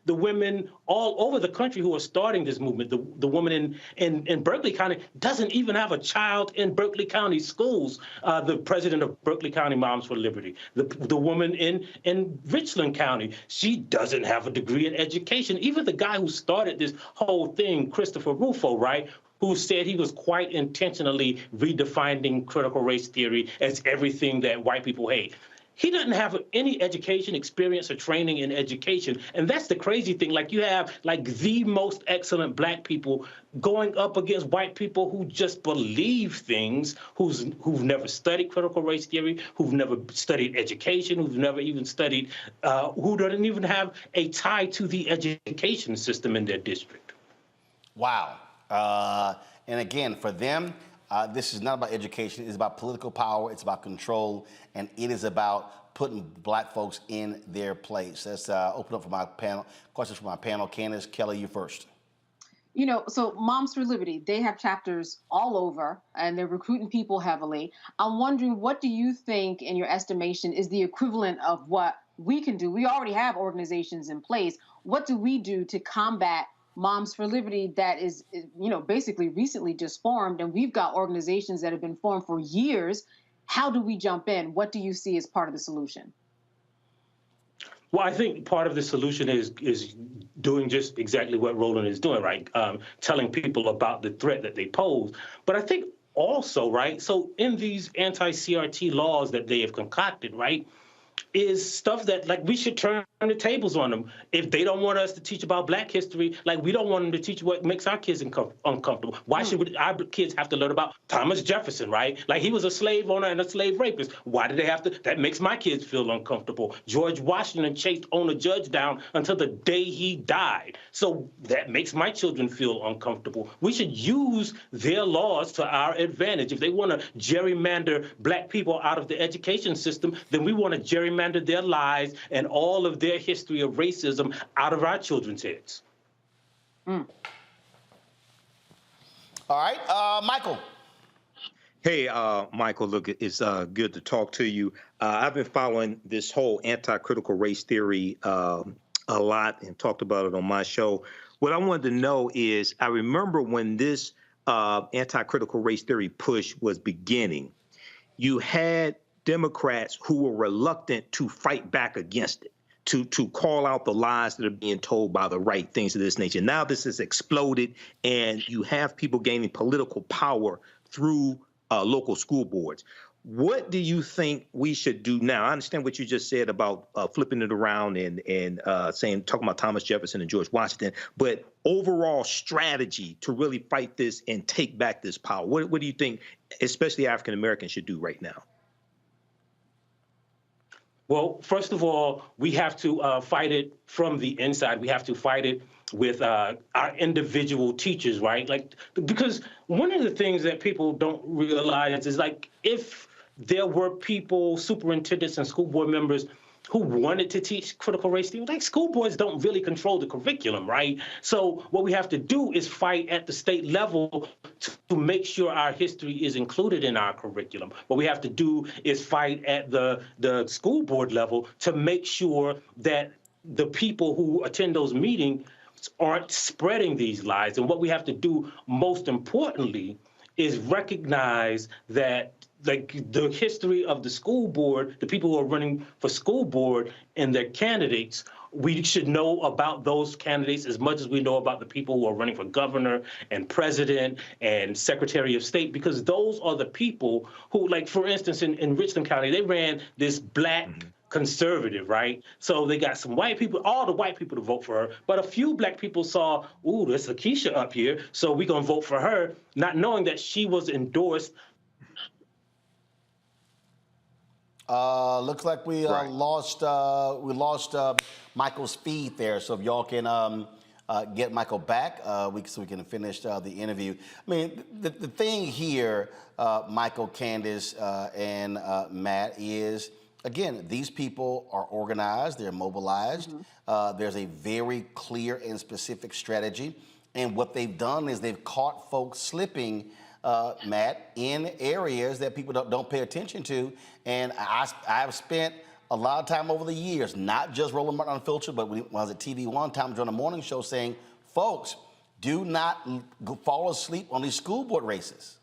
women all over the country who are starting this movement, the woman in Berkeley County doesn't even have a child in Berkeley County schools. The president of Berkeley County Moms for Liberty, the woman in Richland County, she doesn't have a degree in education. Even the guy who started this whole thing, Christopher Rufo, right, who said he was quite intentionally redefining critical race theory as everything that white people hate. He doesn't have any education, experience, or training in education. And that's the crazy thing. Like, you have, like, the most excellent black people going up against white people who just believe things, who've never studied critical race theory, who've never studied education, who've never even studied, who don't even have a tie to the education system in their district. Wow. And again, for them, this is not about education. It's about political power. It's about control. And it is about putting black folks in their place. Let's open up for my panel. Questions from my panel. Candace, Kelly, you first. You know, so Moms for Liberty, they have chapters all over, and they're recruiting people heavily. I'm wondering, what do you think, in your estimation, is the equivalent of what we can do? We already have organizations in place. What do we do to combat Moms for Liberty that is, you know, basically recently just formed, and we've got organizations that have been formed for years? How do we jump in? What do you see as part of the solution? Well, I think part of the solution is doing just exactly what Roland is doing, right? Telling people about the threat that they pose. But I think also, right, so in these anti-CRT laws that they have concocted, right, is stuff that, like, we should turn the tables on them. If they don't want us to teach about black history, like, we don't want them to teach what makes our kids uncomfortable. Why should our kids have to learn about Thomas Jefferson, right? Like, he was a slave owner and a slave rapist. Why do they have to? That makes my kids feel uncomfortable. George Washington chased owner Judge down until the day he died. So that makes my children feel uncomfortable. We should use their laws to our advantage. If they want to gerrymander black people out of the education system, then we want to gerrymander their lives and all of their history of racism out of our children's heads. All right, Michael. Hey, Michael, look, it's good to talk to you. I've been following this whole anti-critical race theory a lot and talked about it on my show. What I wanted to know is, I remember when this anti-critical race theory push was beginning, you had Democrats who were reluctant to fight back against it, to call out the lies that are being told by the right, things of this nature. Now this has exploded, and you have people gaining political power through local school boards. What do you think we should do now? I understand what you just said about flipping it around and talking about Thomas Jefferson and George Washington, but overall strategy to really fight this and take back this power. What do you think, especially African Americans, should do right now? Well, first of all, we have to fight it from the inside. We have to fight it with our individual teachers, right? Like, because one of the things that people don't realize is, like, if there were people, superintendents and school board members, who wanted to teach critical race theory, like, school boards don't really control the curriculum, right? So what we have to do is fight at the state level to make sure our history is included in our curriculum. What we have to do is fight at the school board level to make sure that the people who attend those meetings aren't spreading these lies. And what we have to do, most importantly, is recognize that, like, the history of the school board, the people who are running for school board and their candidates, we should know about those candidates as much as we know about the people who are running for governor and president and secretary of state, because those are the people who, like, for instance, in Richland County, they ran this black conservative, right? So they got some white people, all the white people to vote for her, but a few black people saw, ooh, there's Lakeisha up here, so we're gonna vote for her, not knowing that she was endorsed. Looks like we lost Michael's feed there. So if y'all can get Michael back, so we can finish the interview. I mean, the thing here, Michael, Candace, and Matt, is, again, these people are organized, they're mobilized. There's a very clear and specific strategy. And what they've done is they've caught folks slipping, Matt, in areas that people don't pay attention to. And I've spent a lot of time over the years, not just Roland Martin Unfiltered, but when I was at TV one time during a morning show saying, folks, do not fall asleep on these school board races.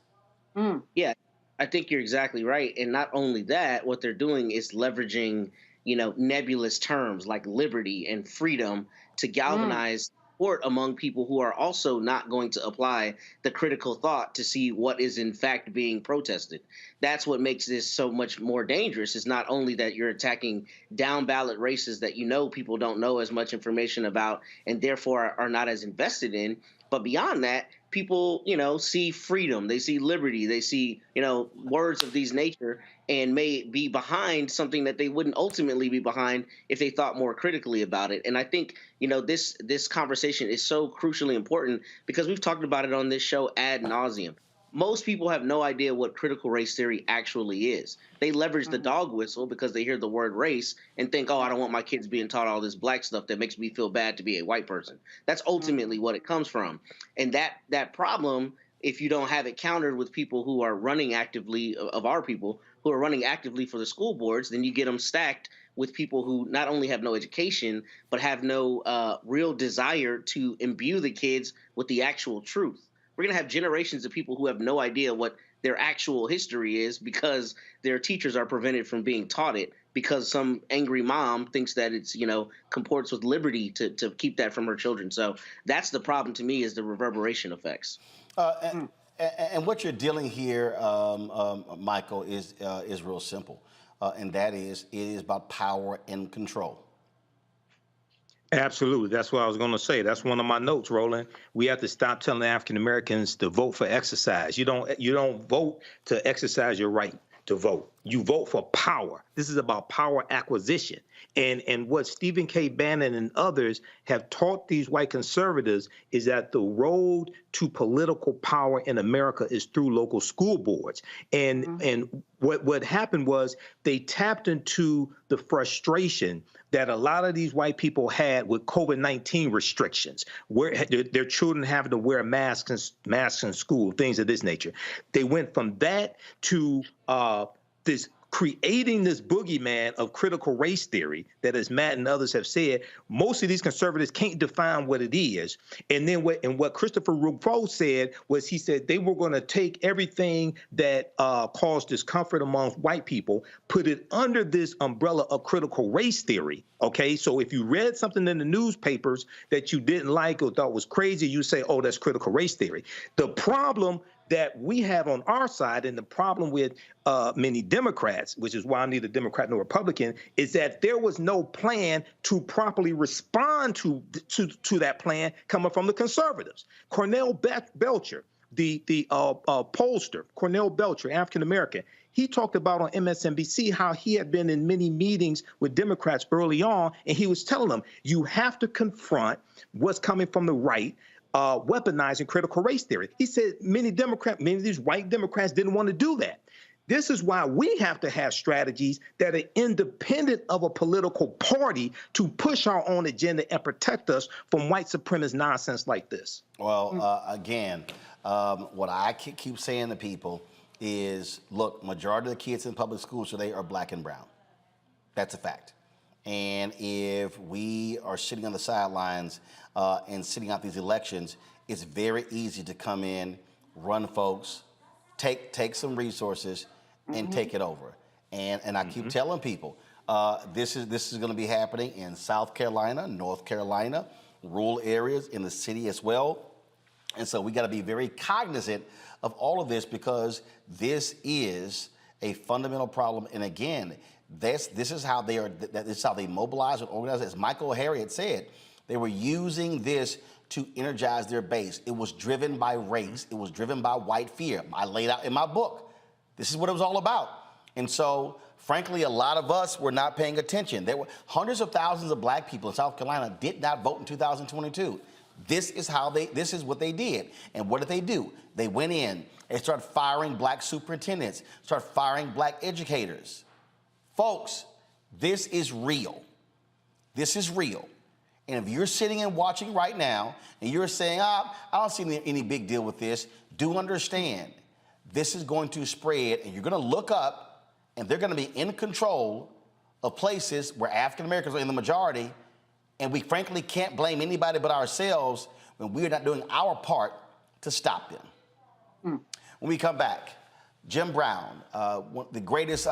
Yeah, I think you're exactly right. And not only that, what they're doing is leveraging, nebulous terms like liberty and freedom to galvanize support among people who are also not going to apply the critical thought to see what is in fact being protested. That's what makes this so much more dangerous, is not only that you're attacking down ballot races that people don't know as much information about and therefore are not as invested in, but beyond that, people, see freedom, they see liberty, they see, words of these nature, and may be behind something that they wouldn't ultimately be behind if they thought more critically about it. And I think, this conversation is so crucially important because we've talked about it on this show ad nauseum. Most people have no idea what critical race theory actually is. They leverage the dog whistle because they hear the word race and think, oh, I don't want my kids being taught all this black stuff that makes me feel bad to be a white person. That's ultimately what it comes from. And that problem, if you don't have it countered with people who are running actively, of our people, who are running actively for the school boards, then you get them stacked with people who not only have no education, but have no real desire to imbue the kids with the actual truth. We're going to have generations of people who have no idea what their actual history is because their teachers are prevented from being taught it because some angry mom thinks that it's, comports with liberty to keep that from her children. So that's the problem to me, is the reverberation effects. And what you're dealing here, Michael, is real simple. And that is, it is about power and control. Absolutely. That's what I was going to say. That's one of my notes, Roland. We have to stop telling African Americans to vote for exercise. You don't vote to exercise your right to vote. You vote for power. This is about power acquisition. And what Stephen K. Bannon and others have taught these white conservatives is that the road to political power in America is through local school boards. And what happened was they tapped into the frustration that a lot of these white people had with COVID-19 restrictions, where their children having to wear masks in school, things of this nature. They went from that to this creating this boogeyman of critical race theory that, as Matt and others have said, most of these conservatives can't define what it is. And then what Christopher Rufo said was, he said they were going to take everything that caused discomfort among white people, put it under this umbrella of critical race theory. Okay, so if you read something in the newspapers that you didn't like or thought was crazy, you say, oh, that's critical race theory. The problem that we have on our side, and the problem with many Democrats, which is why I'm neither Democrat nor Republican, is that there was no plan to properly respond to that plan coming from the conservatives. Cornell Belcher, the pollster, Cornell Belcher, African American, he talked about on MSNBC how he had been in many meetings with Democrats early on, and he was telling them, you have to confront what's coming from the right, weaponizing critical race theory. He said many of these white Democrats didn't want to do that. This is why we have to have strategies that are independent of a political party to push our own agenda and protect us from white supremacist nonsense like this. Well, again, what I keep saying to people is, look, majority of the kids in public schools today are black and brown. That's a fact. And if we are sitting on the sidelines and sitting out these elections, it's very easy to come in, run folks, take some resources, and take it over. And I keep telling people, this is going to be happening in South Carolina, North Carolina, rural areas, in the city as well. And so we got to be very cognizant of all of this, because this is a fundamental problem. And again, this is how they mobilize and organize. As Michael Harriot said, they were using this to energize their base. It was driven by race. It was driven by white fear. I laid out in my book, this is what it was all about. And so frankly, a lot of us were not paying attention. There were hundreds of thousands of black people in South Carolina did not vote in 2022. This is what they did. And what did they do? They went in and started firing black superintendents, started firing black educators. Folks, this is real. This is real. And if you're sitting and watching right now and you're saying, I don't see any big deal with this, do understand this is going to spread, and you're going to look up and they're going to be in control of places where African Americans are in the majority. And we frankly can't blame anybody but ourselves when we're not doing our part to stop them. When we come back, Jim Brown, the greatest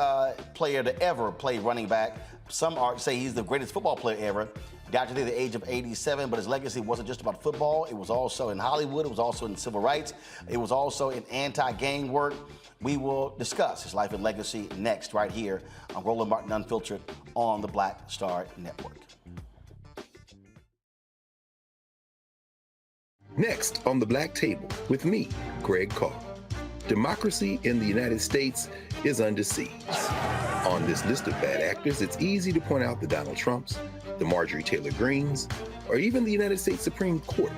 player to ever play running back. Some say he's the greatest football player ever. Got to the age of 87, but his legacy wasn't just about football. It was also in Hollywood. It was also in civil rights. It was also in anti-gang work. We will discuss his life and legacy next, right here on Roland Martin Unfiltered on the Black Star Network. Next on the Black Table with me, Greg Carr. Democracy in the United States is under siege. On this list of bad actors, it's easy to point out the Donald Trumps, the Marjorie Taylor Greens, or even the United States Supreme Court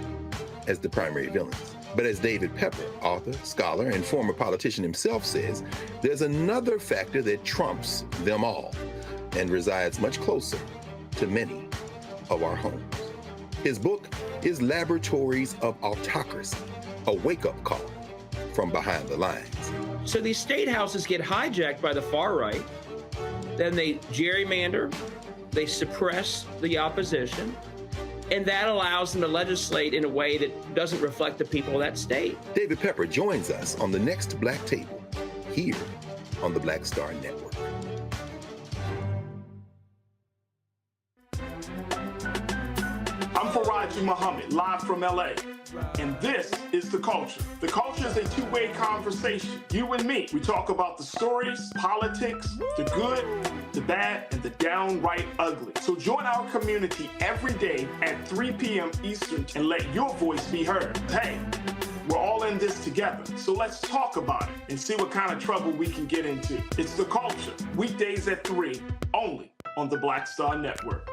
as the primary villains. But as David Pepper, author, scholar, and former politician himself says, there's another factor that trumps them all and resides much closer to many of our homes. His book is Laboratories of Autocracy, a wake-up call from behind the lines. So these state houses get hijacked by the far right, then they gerrymander, they suppress the opposition, and that allows them to legislate in a way that doesn't reflect the people of that state. David Pepper joins us on the next Black Table, here on the Black Star Network. I'm Faraji Muhammad, live from LA. And this is The Culture. The Culture is a two-way conversation. You and me. We talk about the stories, politics, the good, the bad, and the downright ugly. So join our community every day at 3 p.m. Eastern and let your voice be heard. Hey, we're all in this together. So let's talk about it and see what kind of trouble we can get into. It's The Culture, weekdays at 3, only on the Black Star Network.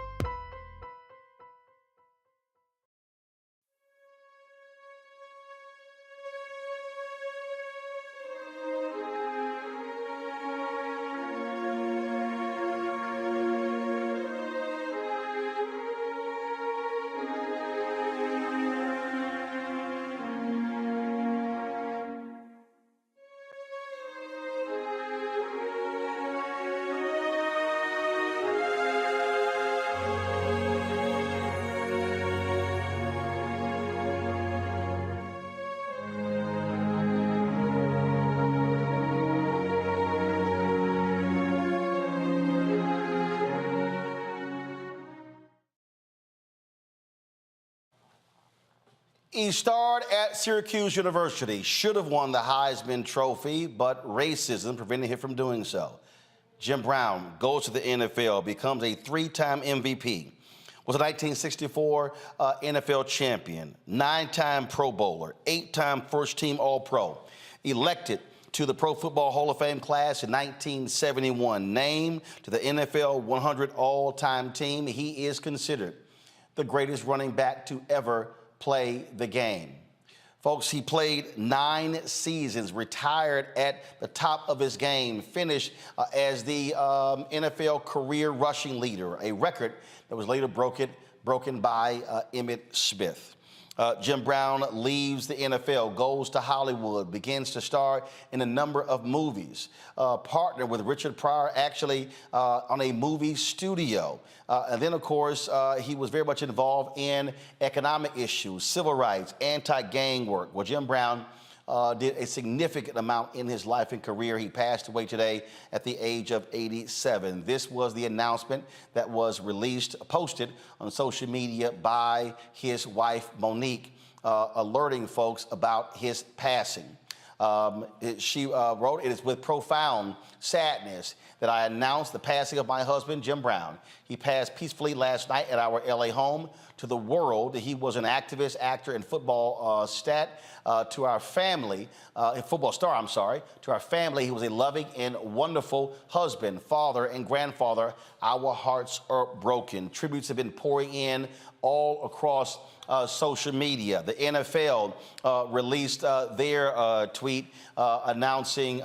He starred at Syracuse University, should have won the Heisman Trophy, but racism prevented him from doing so. Jim Brown goes to the NFL, becomes a 3-time MVP, was a 1964 NFL champion, 9-time Pro Bowler, 8-time first-team All-Pro, elected to the Pro Football Hall of Fame class in 1971, named to the NFL 100 all-time team. He is considered the greatest running back to ever play the game. Folks, he played 9 seasons, retired at the top of his game, finished as the NFL career rushing leader, a record that was later broken by Emmitt Smith. Jim Brown leaves the NFL, goes to Hollywood, begins to star in a number of movies, partnered with Richard Pryor actually on a movie studio. And then, of course, he was very much involved in economic issues, civil rights, anti-gang work. Well, Jim Brown did a significant amount in his life and career. He passed away today at the age of 87. This was the announcement that was posted on social media by his wife, Monique, alerting folks about his passing. She wrote, "It is with profound sadness that I announce the passing of my husband, Jim Brown. He passed peacefully last night at our LA home. To the world, he was an activist, actor, and football to our family, football star, I'm sorry. To our family, he was a loving and wonderful husband, father, and grandfather. Our hearts are broken." Tributes have been pouring in all across social media. The NFL released their tweet announcing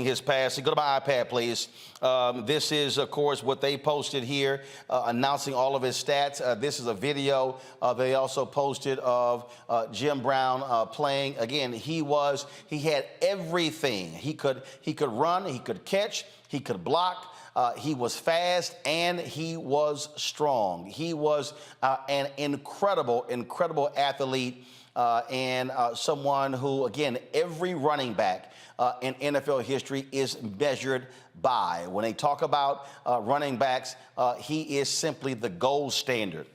his passing. Go to my iPad, please. This is, of course, what they posted here, announcing all of his stats. This is a video they also posted of Jim Brown playing. Again, he had everything. He could run, he could catch, he could block. He was fast and he was strong. He was an incredible athlete and someone who, again, every running back in NFL history is measured by. When they talk about running backs, he is simply the gold standard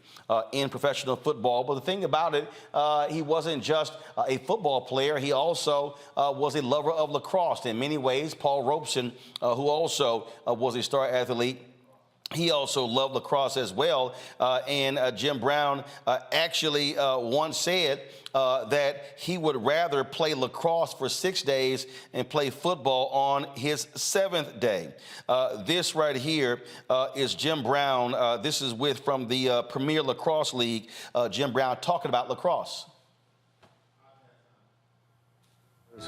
in professional football. But the thing about it, he wasn't just a football player. He also was a lover of lacrosse in many ways. Paul Robeson, who also was a star athlete, he also loved lacrosse as well. And Jim Brown actually once said that he would rather play lacrosse for 6 days and play football on his 7th day. This right here is Jim Brown. This is from the Premier Lacrosse League. Jim Brown talking about lacrosse.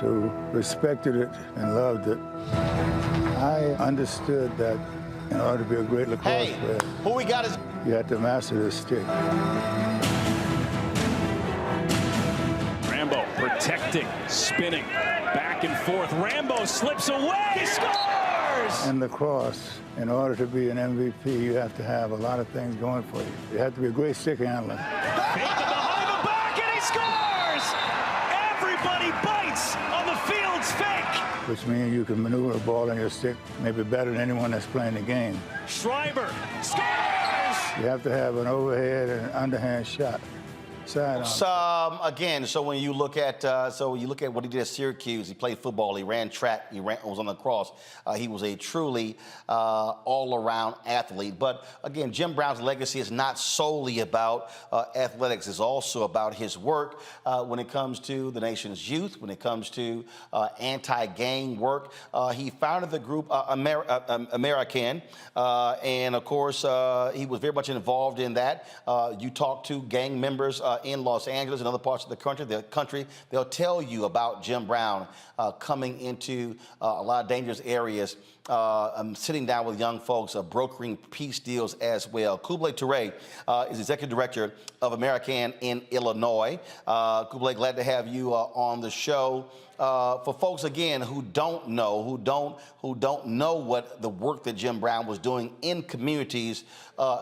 Who respected it and loved it. I understood that in order to be a great lacrosse player, who we got is you had to master the stick. Rambo protecting, spinning, back and forth. Rambo slips away, he scores! In lacrosse, in order to be an MVP, you have to have a lot of things going for you. You have to be a great stick handler. Fake the behind the back, and he scores! Everybody bites on the field's fake. Which means you can maneuver a ball in your stick maybe better than anyone that's playing the game. Schreiber scores! You have to have an overhead and an underhand shot. Again, so when you look at what he did at Syracuse, he played football, he ran track, was on the cross. He was a truly all-around athlete. But again, Jim Brown's legacy is not solely about athletics. It's also about his work when it comes to the nation's youth, when it comes to anti-gang work. He founded the group American, and of course, he was very much involved in that. You talk to gang members in Los Angeles and other parts of the country, they'll tell you about Jim Brown coming into a lot of dangerous areas, sitting down with young folks, brokering peace deals as well. Kublai Toure is executive director of American in Illinois. Kublai, glad to have you on the show. For folks again who don't know what the work that Jim Brown was doing in communities,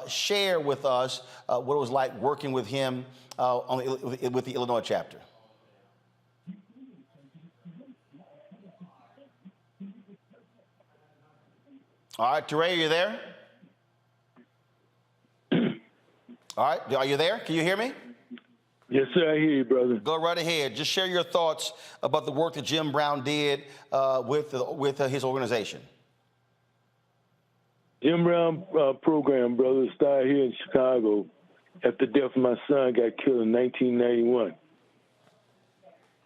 share with us what it was like working with him with the Illinois chapter. All right, Toure, are you there? All right, are you there? Can you hear me? Yes, sir, I hear you, brother. Go right ahead. Just share your thoughts about the work that Jim Brown did with his organization. Jim Brown program, brother, started here in Chicago after the death of my son got killed in 1991.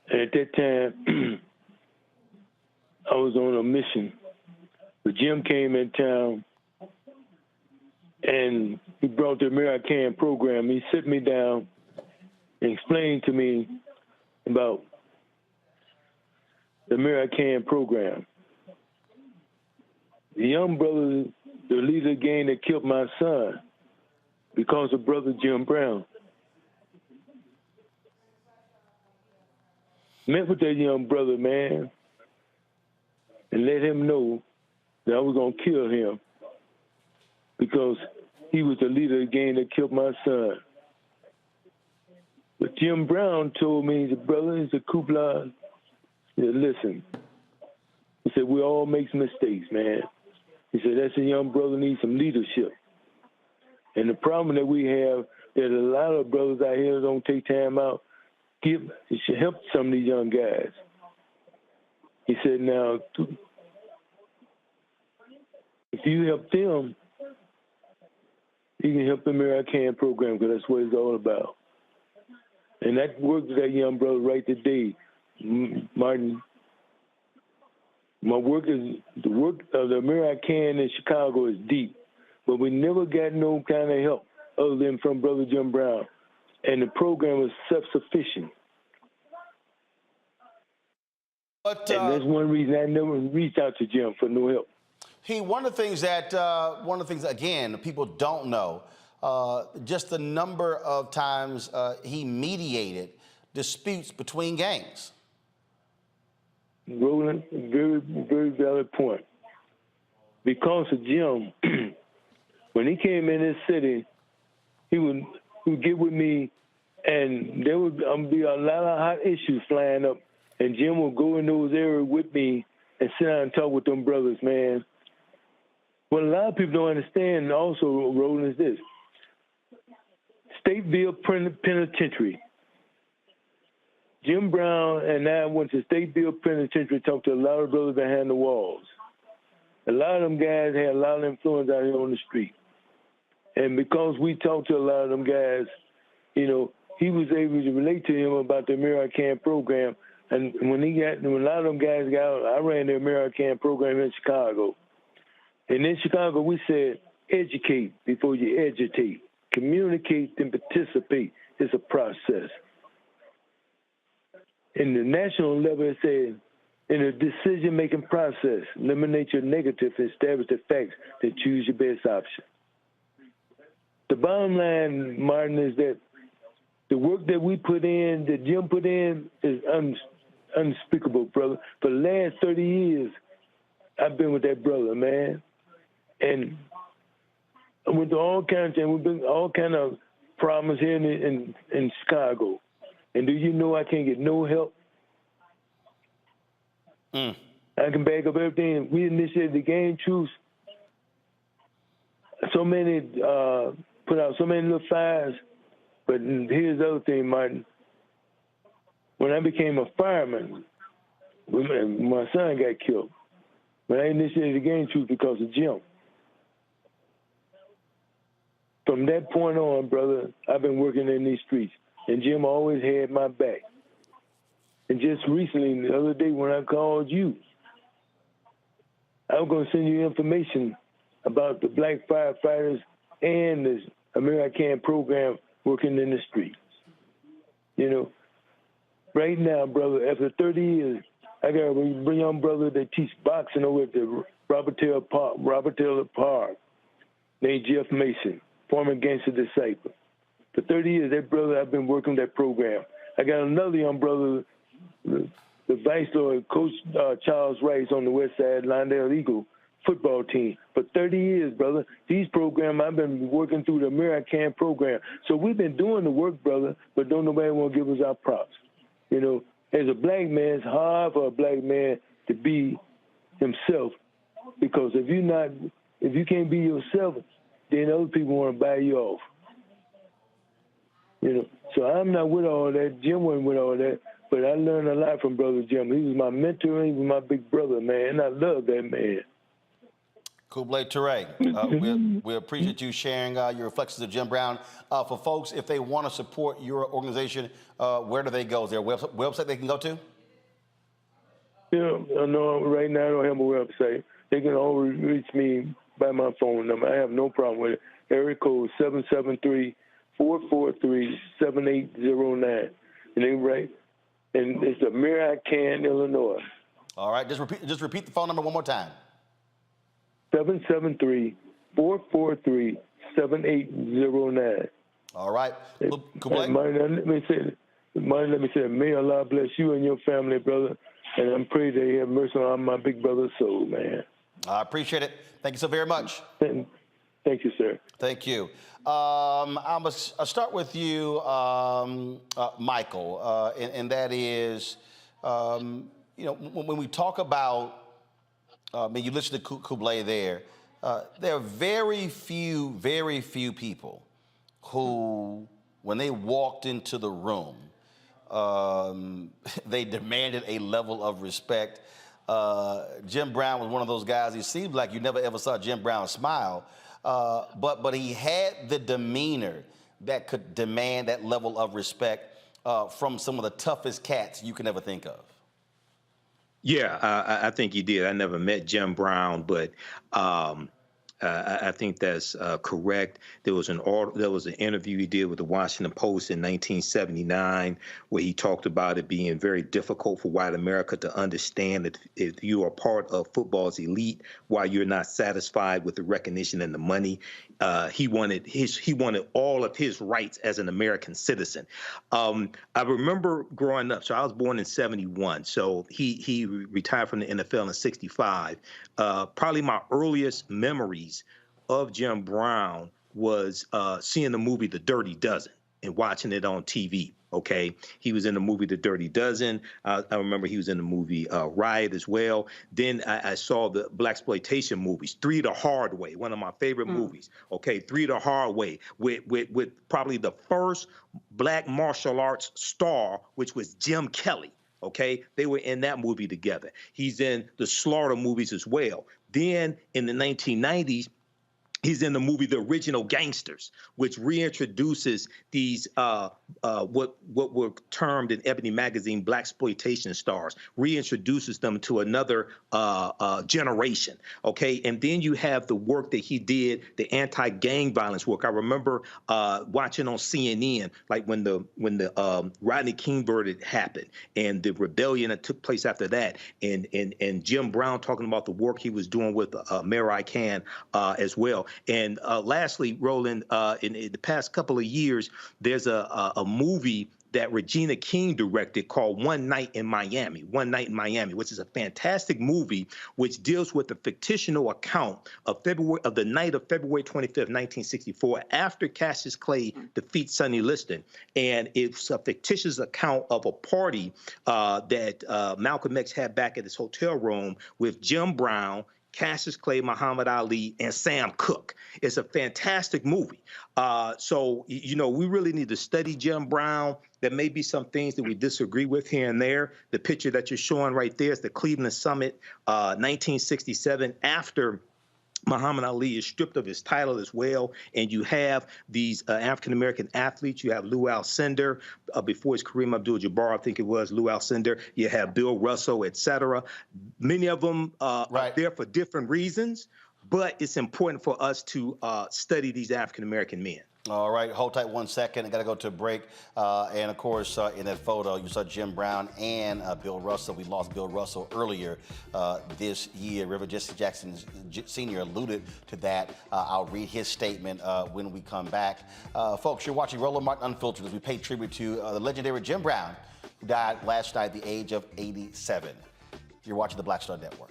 And at that time, I was on a mission. But Jim came in town, and he brought the American program. He sit me down and explained to me about the American program. The young brother, the leader of the gang that killed my son because of brother Jim Brown. Met with that young brother, man, and let him know that I was going to kill him because he was the leader of the gang that killed my son. But Jim Brown told me, he said, brother, he said, Kublai, he said, listen. He said, we all make mistakes, man. He said, that's a young brother needs some leadership. And the problem that we have, that a lot of brothers out here don't take time out, should help some of these young guys. He said, now, if you help them, you can help the American program, because that's what it's all about. And that worked with that young brother right today, Martin. The work of the American in Chicago is deep, but we never got no kind of help other than from Brother Jim Brown. And the program was self-sufficient. But, and that's one reason I never reached out to Jim for no help. One of the things again, people don't know, just the number of times he mediated disputes between gangs. Roland, very, very valid point. Because of Jim, when he came in this city, he would get with me, and there would be a lot of hot issues flying up, and Jim would go in those areas with me and sit down and talk with them brothers, man. What a lot of people don't understand also, Roland, is this. Stateville Penitentiary. Jim Brown and I went to Stateville Penitentiary, talked to a lot of brothers behind the walls. A lot of them guys had a lot of influence out here on the street. And because we talked to a lot of them guys, you know, he was able to relate to him about the American program. And when a lot of them guys got out, I ran the American program in Chicago. And in Chicago, we said, educate before you agitate. Communicate and participate. It's a process. In the national level, it said, in a decision-making process, eliminate your negative and establish the facts that choose your best option. The bottom line, Martin, is that the work that we put in, that Jim put in, is unspeakable, brother. For the last 30 years, I've been with that brother, man. And I went through all kinds of things. We've been all kind of problems here in Chicago. And do you know I can't get no help? I can back up everything. We initiated the Game Truth. So many, put out so many little fires. But here's the other thing, Martin. When I became a fireman, my son got killed. But I initiated the Game Truth because of Jim. From that point on, brother, I've been working in these streets. And Jim always had my back. And just recently, the other day when I called you, I was going to send you information about the black firefighters and the American program working in the streets. You know, right now, brother, after 30 years, I got a young brother that teach boxing over at the Robert Taylor Park named Jeff Mason, former gangster disciple. For 30 years, that brother, I've been working that program. I got another young brother, the Vice Lord, Coach Charles Rice on the West Side, Lindale Eagle football team. For 30 years, brother, these programs, I've been working through the American program. So we've been doing the work, brother, but don't nobody want to give us our props. You know, as a black man, it's hard for a black man to be himself, because if you can't be yourself, then other people want to buy you off. You know, so I'm not with all that. Jim wasn't with all that, but I learned a lot from Brother Jim. He was my mentor. He was my big brother, man, and I love that man. Kublai Ture, we appreciate you sharing your reflections of Jim Brown. For folks, if they want to support your organization, where do they go? Is there a website they can go to? Yeah, no, right now I don't have a website. They can always reach me by my phone number. I have no problem with it. Area code 773-443-7809. And they right, and it's American, Illinois. All right, just repeat the phone number one more time. 773-443-7809. All right. Martin, let me say, may Allah bless you and your family, brother. And I'm praying that He have mercy on my big brother's soul, man. I appreciate it. Thank you so very much. Thank you, sir. Thank you. I'll start with you, Michael, and that is, you know, when we talk about, you listen to Kublai there are very few people who, when they walked into the room, they demanded a level of respect Jim Brown was one of those guys. He seemed like you never ever saw Jim Brown smile, but he had the demeanor that could demand that level of respect from some of the toughest cats you can ever think of. Yeah, I think he did. I never met Jim Brown, but I think that's correct. There was an interview he did with the Washington Post in 1979 where he talked about it being very difficult for white America to understand that if you are part of football's elite, why you're not satisfied with the recognition and the money. He wanted all of his rights as an American citizen. I remember growing up. So I was born in '71. So he retired from the NFL in '65. Probably my earliest memories of Jim Brown was seeing the movie The Dirty Dozen and watching it on TV. Okay, he was in the movie The Dirty Dozen. I remember he was in the movie Riot as well. Then I saw the blaxploitation movies, Three the Hard Way, one of my favorite movies. Okay, Three the Hard Way with probably the first black martial arts star, which was Jim Kelly. Okay, they were in that movie together. He's in the Slaughter movies as well. Then in the 1990s, he's in the movie The Original Gangsters, which reintroduces these what were termed in Ebony magazine blaxploitation stars, reintroduces them to another generation. Okay, and then you have the work that he did, the anti-gang violence work. I remember watching on CNN, like when the Rodney King verdict happened and the rebellion that took place after that, and Jim Brown talking about the work he was doing with Mary Khan as well. And lastly, Roland, in the past couple of years, there's a movie that Regina King directed called One Night in Miami, which is a fantastic movie which deals with the fictional account of the night of February 25th, 1964, after Cassius Clay defeats Sonny Liston. And it's a fictitious account of a party that Malcolm X had back at his hotel room with Jim Brown, Cassius Clay, Muhammad Ali, and Sam Cooke. It's a fantastic movie. So, you know, we really need to study Jim Brown. There may be some things that we disagree with here and there. The picture that you're showing right there is the Cleveland Summit, 1967, after Muhammad Ali is stripped of his title as well, and you have these African-American athletes. You have Lou Alcindor, before his Kareem Abdul-Jabbar, I think it was Lou Alcindor. You have Bill Russell, et cetera. Many of them are there for different reasons, but it's important for us to study these African-American men. All right, hold tight 1 second. I got to go to a break. And of course, in that photo, you saw Jim Brown and Bill Russell. We lost Bill Russell earlier this year. Reverend Jesse Jackson Sr. alluded to that. I'll read his statement when we come back. Folks, you're watching Roland Martin Unfiltered as we pay tribute to the legendary Jim Brown, who died last night at the age of 87. You're watching the Black Star Network.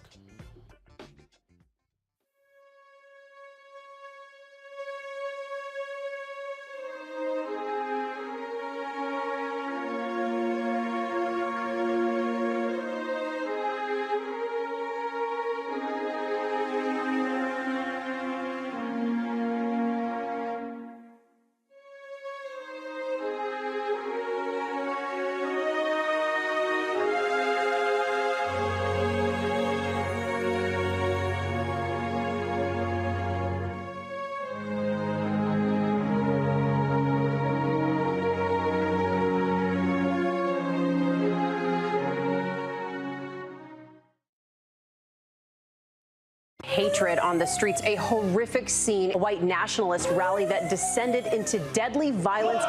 Hatred on the streets, a horrific scene, a white nationalist rally that descended into deadly violence.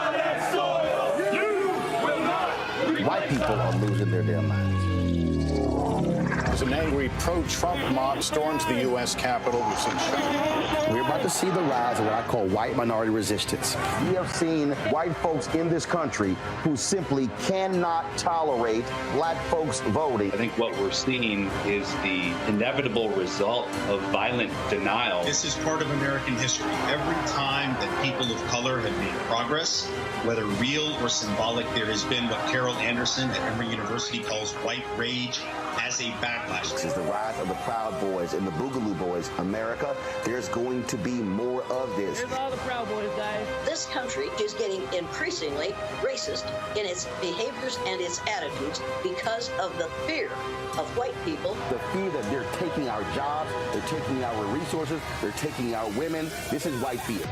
White people are losing their damn minds. An angry pro-Trump mob storms the U.S. Capitol. We're about to see the rise of what I call white minority resistance. We have seen white folks in this country who simply cannot tolerate black folks voting. I think what we're seeing is the inevitable result of violent denial. This is part of American history. Every time that people of color have made progress, whether real or symbolic, there has been what Carol Anderson at Emory University calls white rage as a backlash. This is the rise of the Proud Boys and the Boogaloo Boys. America, there's going to be more of this. Here's all the Proud Boys, guys. This country is getting increasingly racist in its behaviors and its attitudes because of the fear of white people. The fear that they're taking our jobs, they're taking our resources, they're taking our women. This is white fear.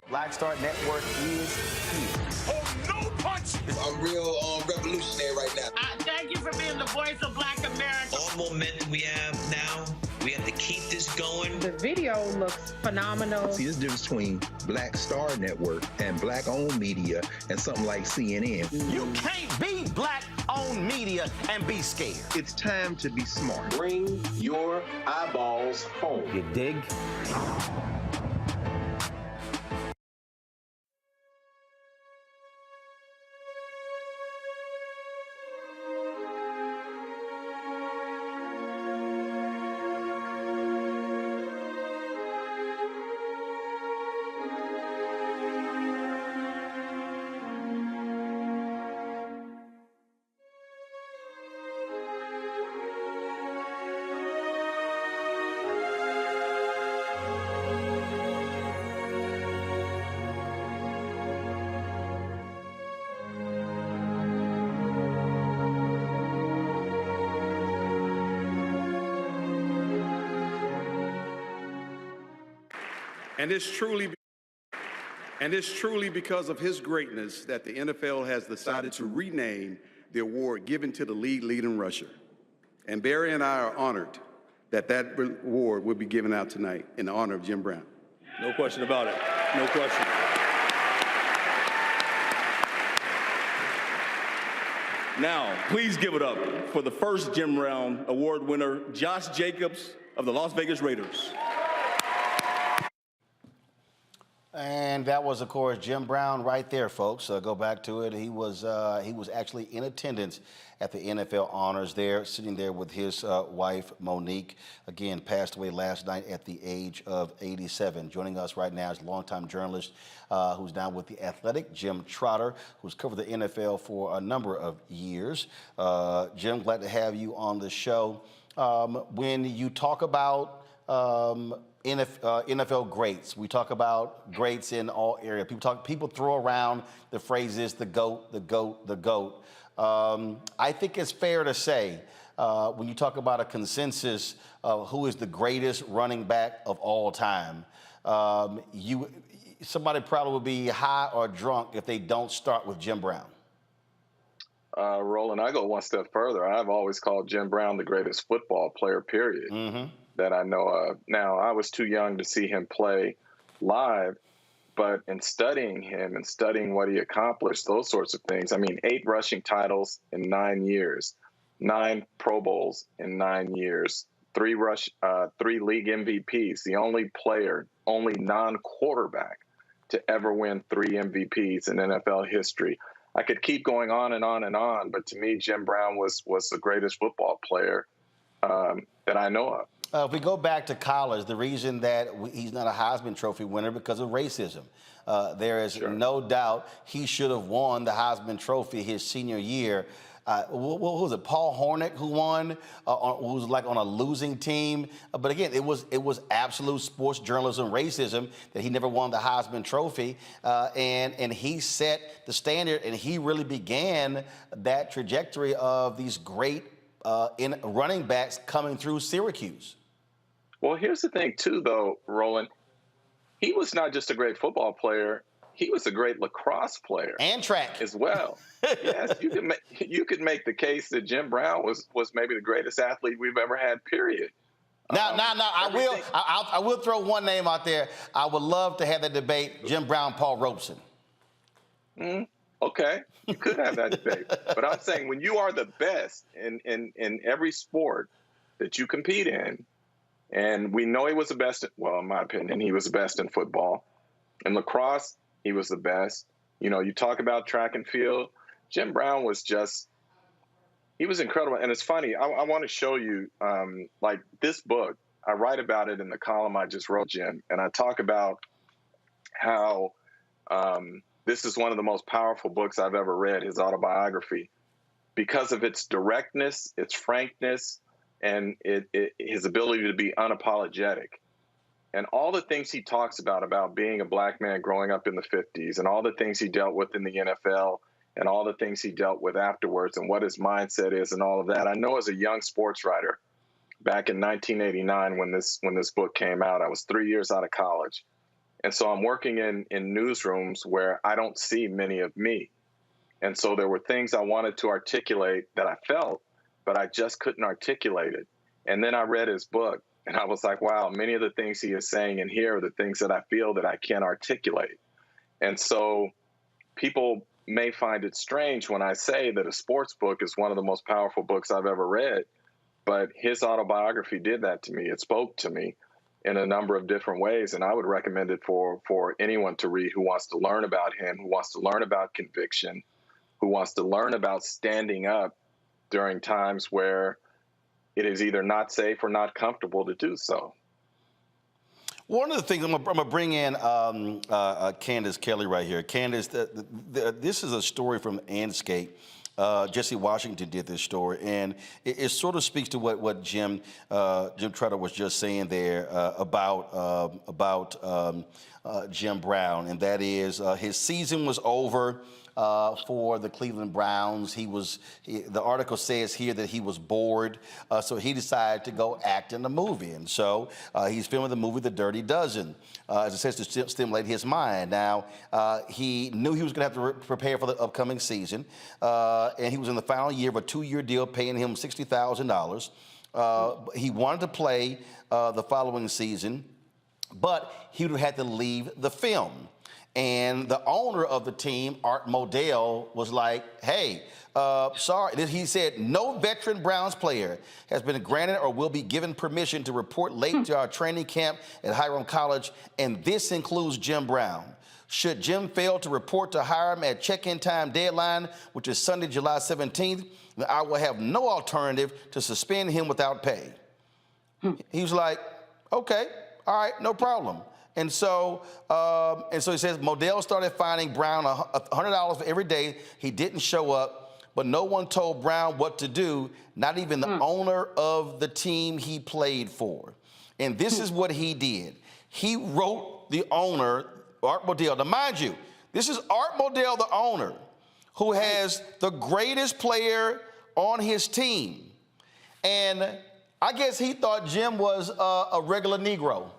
Black Star Network is here. Oh, no punch! I'm real revolutionary right now. Thank you for being the voice of Black America. All momentum we have now, we have to keep this going. The video looks phenomenal. See, there's a difference between Black Star Network and black-owned media and something like CNN. You can't be black-owned media and be scared. It's time to be smart. Bring your eyeballs home. You dig? And it's truly because of his greatness that the NFL has decided to rename the award given to the league leading rusher. And Barry and I are honored that that award will be given out tonight in honor of Jim Brown. No question about it. No question. Now, please give it up for the first Jim Brown Award winner, Josh Jacobs of the Las Vegas Raiders. And that was, of course, Jim Brown right there, folks. Go back to it. He was actually in attendance at the NFL honors there, sitting there with his wife, Monique. Again, passed away last night at the age of 87. Joining us right now is longtime journalist who's now with The Athletic, Jim Trotter, who's covered the NFL for a number of years. Jim, glad to have you on the show. When you talk about NFL greats, we talk about greats in all areas. People throw around the phrases the GOAT, the GOAT, the GOAT. I think it's fair to say when you talk about a consensus of who is the greatest running back of all time, somebody probably would be high or drunk if they don't start with Jim Brown. Roland, I go one step further. I've always called Jim Brown the greatest football player, period, that I know of. Now, I was too young to see him play live, but in studying him and studying what he accomplished, those sorts of things, 8 rushing titles in 9 years, 9 Pro Bowls in 9 years, 3 league MVPs, the only non-quarterback to ever win 3 MVPs in NFL history. I could keep going on and on and on, but to me, Jim Brown was the greatest football player that I know of. If we go back to college, the reason that he's not a Heisman Trophy winner because of racism. There is no doubt he should have won the Heisman Trophy his senior year. What was it? Paul Hornick who won, who was like on a losing team. But again, it was absolute sports journalism racism that he never won the Heisman Trophy, and he set the standard, and he really began that trajectory of these great running backs coming through Syracuse. Well, here's the thing too, though, Roland. He was not just a great football player. He was a great lacrosse player and track as well. Yes, you could make the case that Jim Brown was maybe the greatest athlete we've ever had. Period. Now, I will throw one name out there. I would love to have that debate: Jim Brown, Paul Robeson. Okay, you could have that debate, but I'm saying when you are the best in every sport that you compete in, and we know he was the best. Well, in my opinion, he was the best in football. In lacrosse, he was the best. You talk about track and field. Jim Brown was just He was incredible. And it's funny, I want to show you, like this book, I write about it in the column I just wrote, Jim, and I talk about how this is one of the most powerful books I've ever read, his autobiography, because of its directness, its frankness, and his ability to be unapologetic. And all the things he talks about being a black man growing up in the 50s, and all the things he dealt with in the NFL, and all the things he dealt with afterwards, and what his mindset is, and all of that. I know as a young sports writer, back in 1989 when this book came out, I was 3 years out of college. And so I'm working in newsrooms where I don't see many of me. And so there were things I wanted to articulate that I felt, but I just couldn't articulate it. And then I read his book, and I was like, wow, many of the things he is saying in here are the things that I feel that I can't articulate. And so people may find it strange when I say that a sports book is one of the most powerful books I've ever read, but his autobiography did that to me. It spoke to me in a number of different ways, and I would recommend it for anyone to read who wants to learn about him, who wants to learn about conviction, who wants to learn about standing up during times where it is either not safe or not comfortable to do so. One of the things, I'm gonna bring in Candace Kelly right here. Candace, this is a story from Anscape. Jesse Washington did this story, and it sort of speaks to what Jim Trotter was just saying there about Jim Brown, and that is his season was over for the Cleveland Browns. The article says here that he was bored, so he decided to go act in the movie. And so he's filming the movie The Dirty Dozen, as it says, to stimulate his mind. Now, he knew he was going to have to prepare for the upcoming season, and he was in the final year of a 2-year deal paying him $60,000. He wanted to play the following season, but he would have had to leave the film. And the owner of the team, Art Modell, was like, hey, sorry. He said, no veteran Browns player has been granted or will be given permission to report late to our training camp at Hiram College, and this includes Jim Brown. Should Jim fail to report to Hiram at check-in time deadline, which is Sunday, July 17th, then I will have no alternative to suspend him without pay. He was like, okay, all right, no problem. And so he says Modell started fining Brown $100 for every day he didn't show up, but no one told Brown what to do, not even the owner of the team he played for. And this is what he did. He wrote the owner, Art Modell. Now, mind you, this is Art Modell, the owner, who has the greatest player on his team. And I guess he thought Jim was a regular Negro.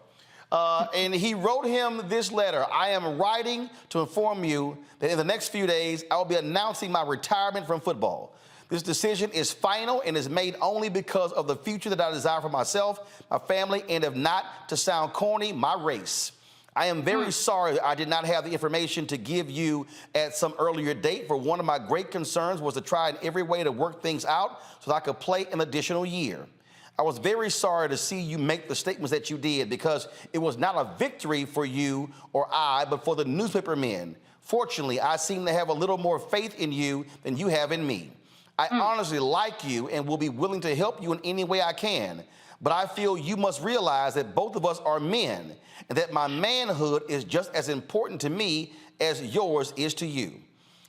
And he wrote him this letter. I am writing to inform you that in the next few days, I will be announcing my retirement from football. This decision is final and is made only because of the future that I desire for myself, my family, and if not, to sound corny, my race. I am very sorry that I did not have the information to give you at some earlier date, for one of my great concerns was to try in every way to work things out so that I could play an additional year. I was very sorry to see you make the statements that you did, because it was not a victory for you or I, but for the newspaper men. Fortunately, I seem to have a little more faith in you than you have in me. I honestly like you and will be willing to help you in any way I can, but I feel you must realize that both of us are men and that my manhood is just as important to me as yours is to you.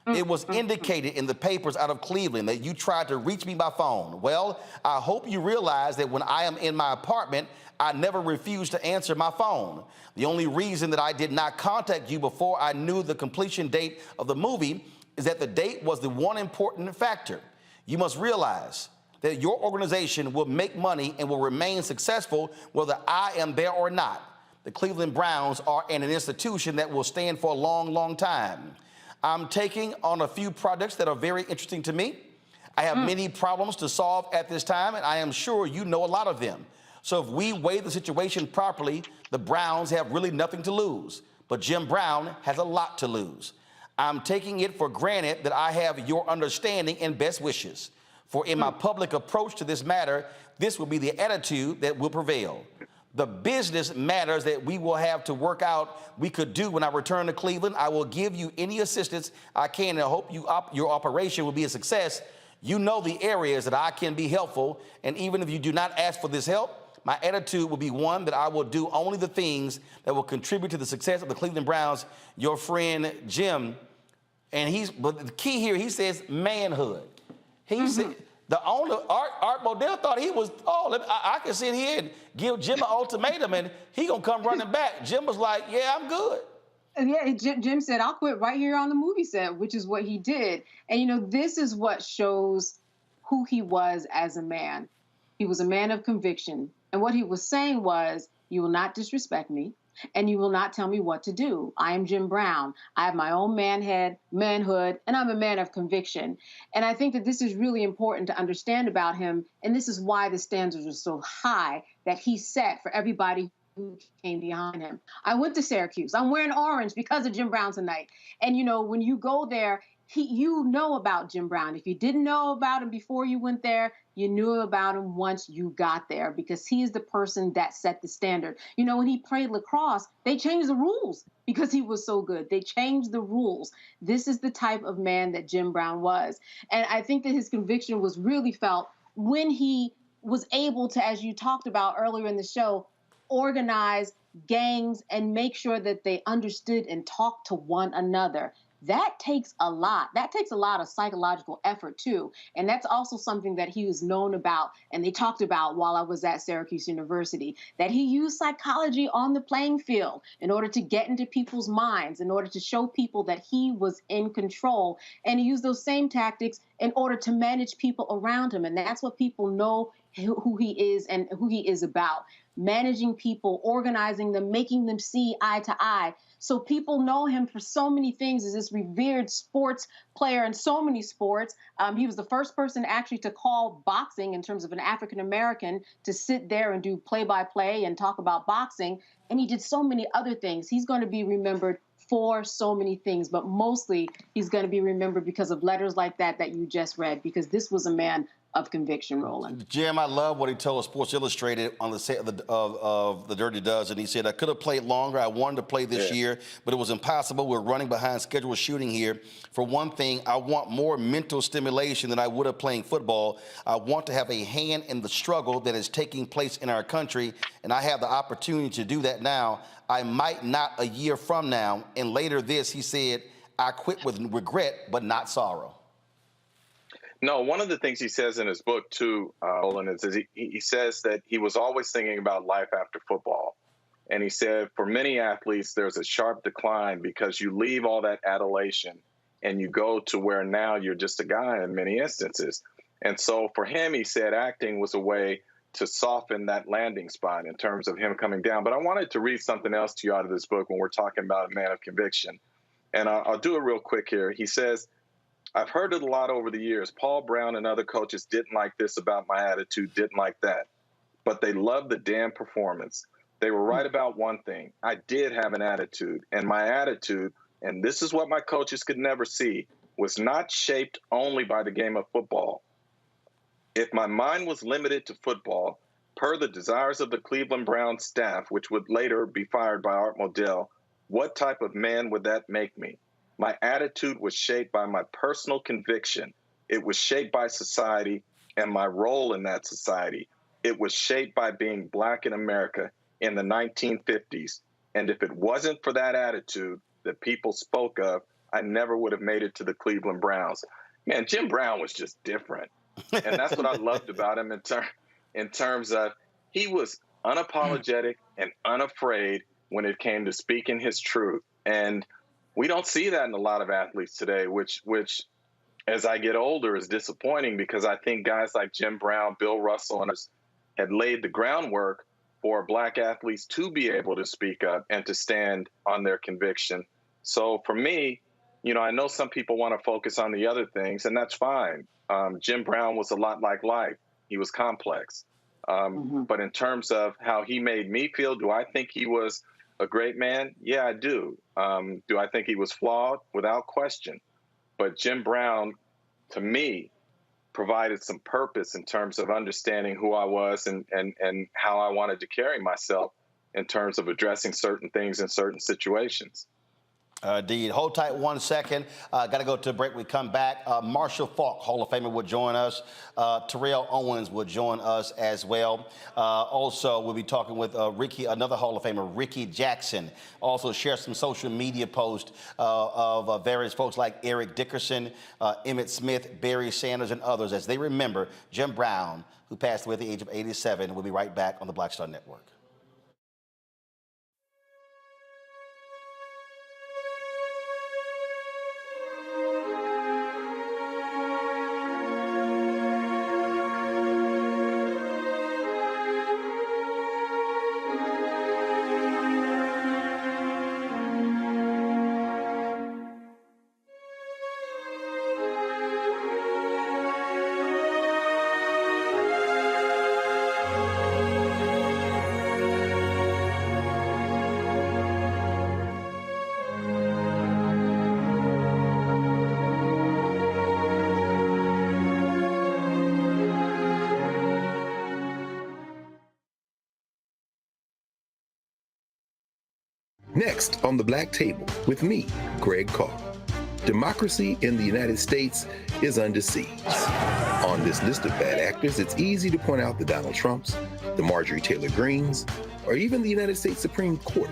It was indicated in the papers out of Cleveland that you tried to reach me by phone. Well, I hope you realize that when I am in my apartment, I never refuse to answer my phone. The only reason that I did not contact you before I knew the completion date of the movie is that the date was the one important factor. You must realize that your organization will make money and will remain successful whether I am there or not. The Cleveland Browns are an institution that will stand for a long, long time. I'm taking on a few projects that are very interesting to me. I have many problems to solve at this time, and I am sure you know a lot of them. So if we weigh the situation properly, the Browns have really nothing to lose. But Jim Brown has a lot to lose. I'm taking it for granted that I have your understanding and best wishes. For in my public approach to this matter, this will be the attitude that will prevail. The business matters that we will have to work out we could do when I return to Cleveland. I will give you any assistance I can, and I hope your operation will be a success. You know the areas that I can be helpful, and even if you do not ask for this help, my attitude will be one that I will do only the things that will contribute to the success of the Cleveland Browns. Your friend Jim, but the key here, he says manhood. He said, the owner, Art Modell, thought he was, I can sit here and give Jim an ultimatum and he gonna come running back. Jim was like, yeah, I'm good. Yeah, Jim said, I'll quit right here on the movie set, which is what he did. And, this is what shows who he was as a man. He was a man of conviction. And what he was saying was, you will not disrespect me, and you will not tell me what to do. I am Jim Brown. I have my own manhood, and I'm a man of conviction. And I think that this is really important to understand about him, and this is why the standards are so high that he set for everybody who came behind him. I went to Syracuse. I'm wearing orange because of Jim Brown tonight. And, when you go there, you know about Jim Brown. If you didn't know about him before you went there, you knew about him once you got there, because he's the person that set the standard. When he played lacrosse, they changed the rules because he was so good. They changed the rules. This is the type of man that Jim Brown was. And I think that his conviction was really felt when he was able to, as you talked about earlier in the show, organize gangs and make sure that they understood and talked to one another. That takes a lot. That takes a lot of psychological effort, too. And that's also something that he was known about, and they talked about while I was at Syracuse University, that he used psychology on the playing field in order to get into people's minds, in order to show people that he was in control. And he used those same tactics in order to manage people around him. And that's what people know who he is and who he is about. Managing people, organizing them, making them see eye to eye. So people know him for so many things as this revered sports player in so many sports. He was the first person actually to call boxing, in terms of an African-American, to sit there and do play-by-play and talk about boxing. And he did so many other things. He's going to be remembered for so many things, but mostly he's going to be remembered because of letters like that you just read, because this was a man of conviction, Roland. Jim, I love what he told Sports Illustrated on the set of the Dirty Dozen. He said, I could have played longer. I wanted to play this year, but it was impossible. We're running behind scheduled shooting here. For one thing, I want more mental stimulation than I would have playing football. I want to have a hand in the struggle that is taking place in our country, and I have the opportunity to do that now. I might not a year from now. And later this, he said, I quit with regret, but not sorrow. No, one of the things he says in his book, too, Olin, is he says that he was always thinking about life after football. And he said, for many athletes, there's a sharp decline because you leave all that adulation and you go to where now you're just a guy in many instances. And so for him, he said acting was a way to soften that landing spot in terms of him coming down. But I wanted to read something else to you out of this book when we're talking about a man of conviction. And I'll do it real quick here. He says, I've heard it a lot over the years. Paul Brown and other coaches didn't like this about my attitude, didn't like that. But they loved the damn performance. They were right about one thing. I did have an attitude. And my attitude, and this is what my coaches could never see, was not shaped only by the game of football. If my mind was limited to football, per the desires of the Cleveland Browns staff, which would later be fired by Art Modell, what type of man would that make me? My attitude was shaped by my personal conviction. It was shaped by society and my role in that society. It was shaped by being black in America in the 1950s. And if it wasn't for that attitude that people spoke of, I never would have made it to the Cleveland Browns. Man, Jim Brown was just different. And that's what I loved about him in terms of he was unapologetic and unafraid when it came to speaking his truth. And we don't see that in a lot of athletes today, which as I get older is disappointing, because I think guys like Jim Brown, Bill Russell, and others had laid the groundwork for black athletes to be able to speak up and to stand on their conviction. So for me, I know some people want to focus on the other things, and that's fine. Jim Brown was a lot like life. He was complex. But in terms of how he made me feel, do I think he was a great man? Yeah, I do. Do I think he was flawed? Without question. But Jim Brown, to me, provided some purpose in terms of understanding who I was and how I wanted to carry myself in terms of addressing certain things in certain situations. Indeed. Hold tight 1 second. Got to go to a break. We come back. Marshall Faulk, Hall of Famer, will join us. Terrell Owens will join us as well. Also, we'll be talking with Ricky, another Hall of Famer, Ricky Jackson. Also, share some social media posts of various folks like Eric Dickerson, Emmett Smith, Barry Sanders, and others as they remember Jim Brown, who passed away at the age of 87. We'll be right back on the Black Star Network. Next on the Black Table with me, Greg Carr. Democracy in the United States is under siege. On this list of bad actors, it's easy to point out the Donald Trumps, the Marjorie Taylor Greens, or even the United States Supreme Court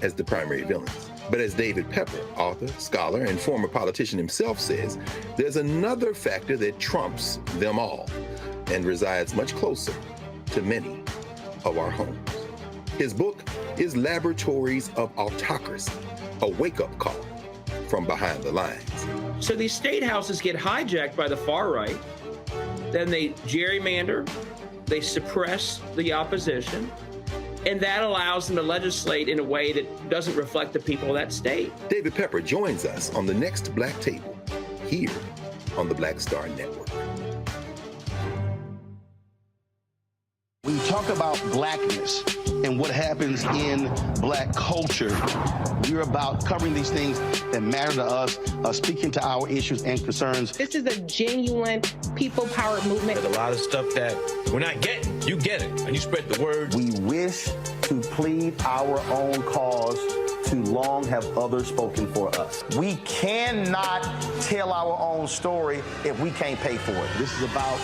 as the primary villains. But as David Pepper, author, scholar, and former politician himself says, there's another factor that trumps them all and resides much closer to many of our homes. His book is Laboratories of Autocracy, a wake-up call from behind the lines. So these state houses get hijacked by the far right, then they gerrymander, they suppress the opposition, and that allows them to legislate in a way that doesn't reflect the people of that state. David Pepper joins us on the next Black Table, here on the Black Star Network. When you talk about blackness and what happens in black culture, we're about covering these things that matter to us, speaking to our issues and concerns. This is a genuine people-powered movement. There's a lot of stuff that we're not getting. You get it, and you spread the word. We wish to plead our own cause. Too long have others spoken for us. We cannot tell our own story if we can't pay for it. This is about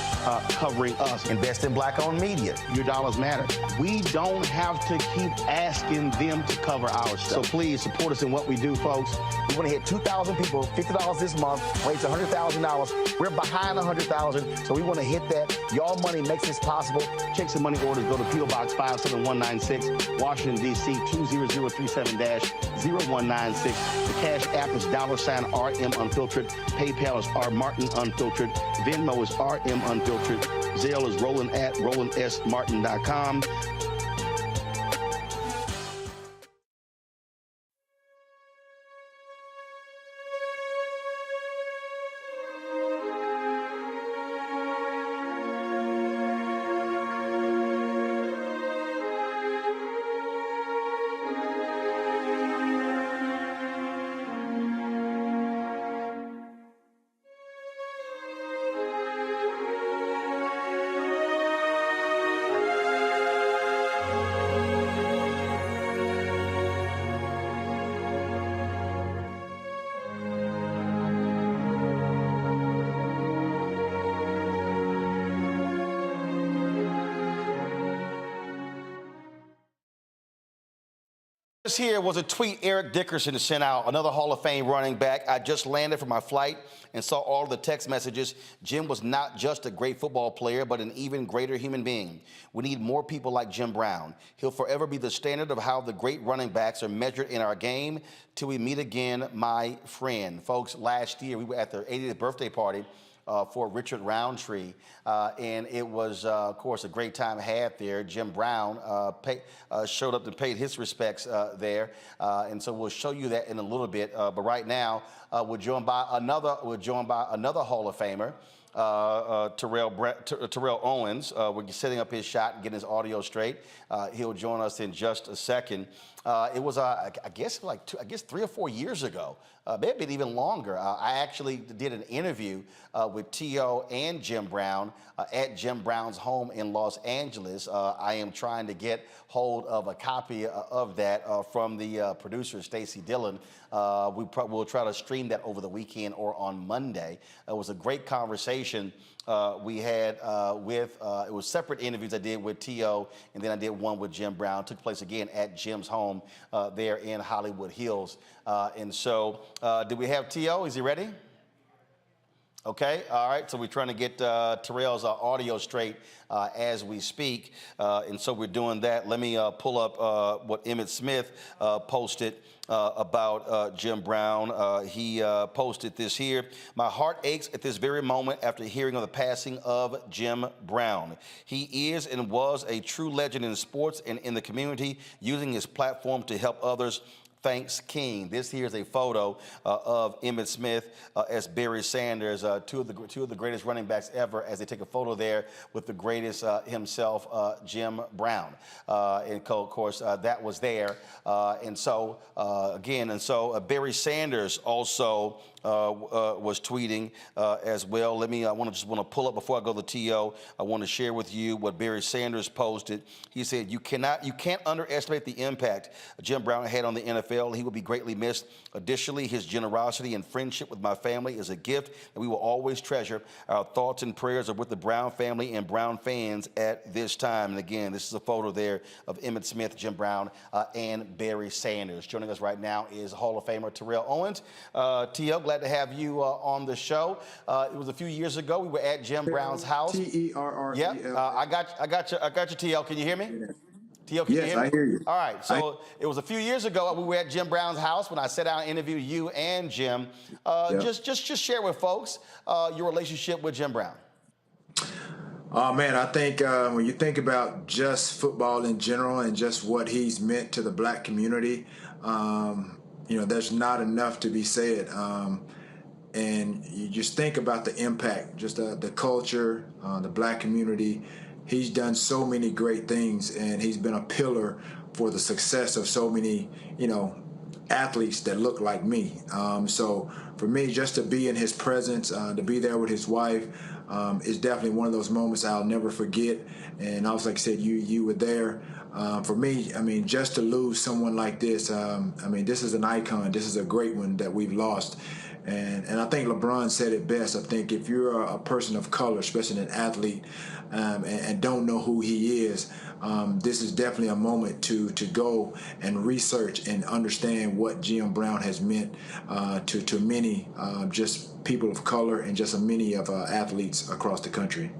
covering us. Invest in black-owned media. Your dollars matter. We don't have to keep asking them to cover our stuff. So please support us in what we do, folks. We want to hit 2,000 people, $50 this month, raise $100,000. We're behind 100,000, so we want to hit that. Y'all money makes this possible. Check some money orders. Go to P.O. Box 57196, Washington, D.C. 20037-0196. The Cash App is $RM Unfiltered. PayPal is R Martin Unfiltered. Venmo is RM Unfiltered. Zelle is Roland@RolandSMartin.com. This here was a tweet Eric Dickerson sent out, another Hall of Fame running back. I just landed from my flight and saw all the text messages. Jim was not just a great football player, but an even greater human being. We need more people like Jim Brown. He'll forever be the standard of how the great running backs are measured in our game. Till we meet again, my friend. Folks, last year we were at their 80th birthday party for Richard Roundtree, and it was, of course, a great time had there. Jim Brown showed up and paid his respects there, and so we'll show you that in a little bit. But right now, we're joined by another Hall of Famer. Terrell Owens. We're setting up his shot and getting his audio straight. He'll join us in just a second. It was, I guess 3 or 4 years ago, maybe even longer. I actually did an interview with T.O. and Jim Brown at Jim Brown's home in Los Angeles. I am trying to get hold of a copy of that from the producer, Stacey Dillon. We'll try to stream that over the weekend or on Monday. It was a great conversation we had it was separate interviews I did with T.O. and then I did one with Jim Brown. It took place again at Jim's home there in Hollywood Hills. And so, do we have T.O.? Is he ready? Okay, all right, so we're trying to get Terrell's audio straight as we speak, and so we're doing that. Let me pull up what Emmitt Smith posted about Jim Brown. He posted this here. My heart aches at this very moment after hearing of the passing of Jim Brown. He is and was a true legend in sports and in the community, using his platform to help others. Thanks, King. This here is a photo of Emmitt Smith as Barry Sanders, two of the greatest running backs ever, as they take a photo there with the greatest himself, Jim Brown. And of course, that was there. And so Barry Sanders also was tweeting as well. I want to pull up before I go to T.O. I want to share with you what Barry Sanders posted. He said, you can't underestimate the impact Jim Brown had on the NFL. He will be greatly missed. Additionally, his generosity and friendship with my family is a gift that we will always treasure. Our thoughts and prayers are with the Brown family and Brown fans at this time. And again, this is a photo there of Emmitt Smith, Jim Brown, and Barry Sanders. Joining us right now is Hall of Famer Terrell Owens. T.O., glad to have you on the show. It was a few years ago. We were at Jim Brown's house. Terrell. Yeah, I got you, T.O. Can you hear me? T.O., can you hear me? Yes, I hear you. All right, so it was a few years ago. We were at Jim Brown's house when I sat down and interviewed you and Jim. Just share with folks your relationship with Jim Brown. Oh, man, I think when you think about just football in general and just what he's meant to the black community, there's not enough to be said. And you just think about the impact, just the culture, the black community. He's done so many great things, and he's been a pillar for the success of so many, athletes that look like me. So for me, just to be in his presence, to be there with his wife, is definitely one of those moments I'll never forget. And also, like I said, you were there. For me, just to lose someone like this, this is an icon. This is a great one that we've lost. And I think LeBron said it best. I think if you're a person of color, especially an athlete, and don't know who he is, this is definitely a moment to go and research and understand what Jim Brown has meant to many just people of color and just many of athletes across the country.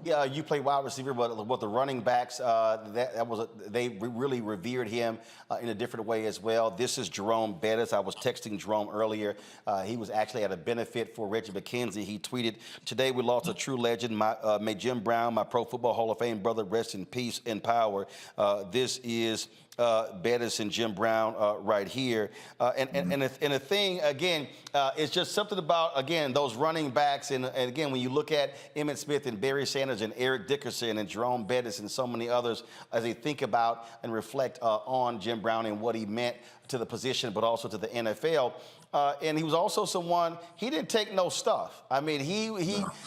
Yeah, you play wide receiver, but with the running backs, they really revered him in a different way as well. This is Jerome Bettis. I was texting Jerome earlier. He was actually at a benefit for Reggie McKenzie. He tweeted, "Today we lost a true legend. May Jim Brown, my Pro Football Hall of Fame brother, rest in peace and power." This is Bettis and Jim Brown right here. And the thing, again, it's just something about, again, those running backs. And again, when you look at Emmitt Smith and Barry Sanders and Eric Dickerson and Jerome Bettis and so many others, as they think about and reflect on Jim Brown and what he meant to the position, but also to the NFL. And he was also someone, he didn't take no stuff. He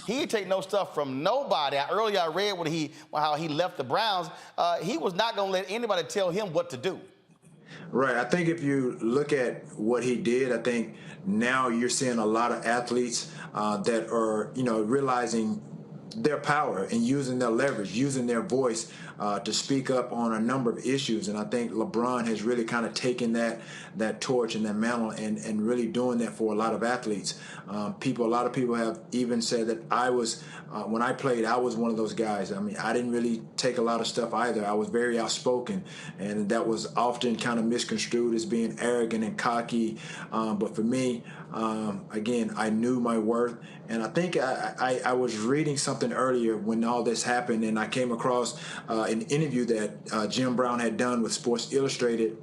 didn't take no stuff from nobody. Earlier I read how he left the Browns. He was not going to let anybody tell him what to do. Right. I think if you look at what he did, I think now you're seeing a lot of athletes that are, realizing their power and using their leverage, using their voice to speak up on a number of issues. And I think LeBron has really kind of taken that torch and that mantle and really doing that for a lot of athletes. A lot of people have even said that I was, when I played, I was one of those guys. I didn't really take a lot of stuff either. I was very outspoken, and that was often kind of misconstrued as being arrogant and cocky. But for me, again, I knew my worth. And I think I was reading something earlier when all this happened, and I came across an interview that Jim Brown had done with Sports Illustrated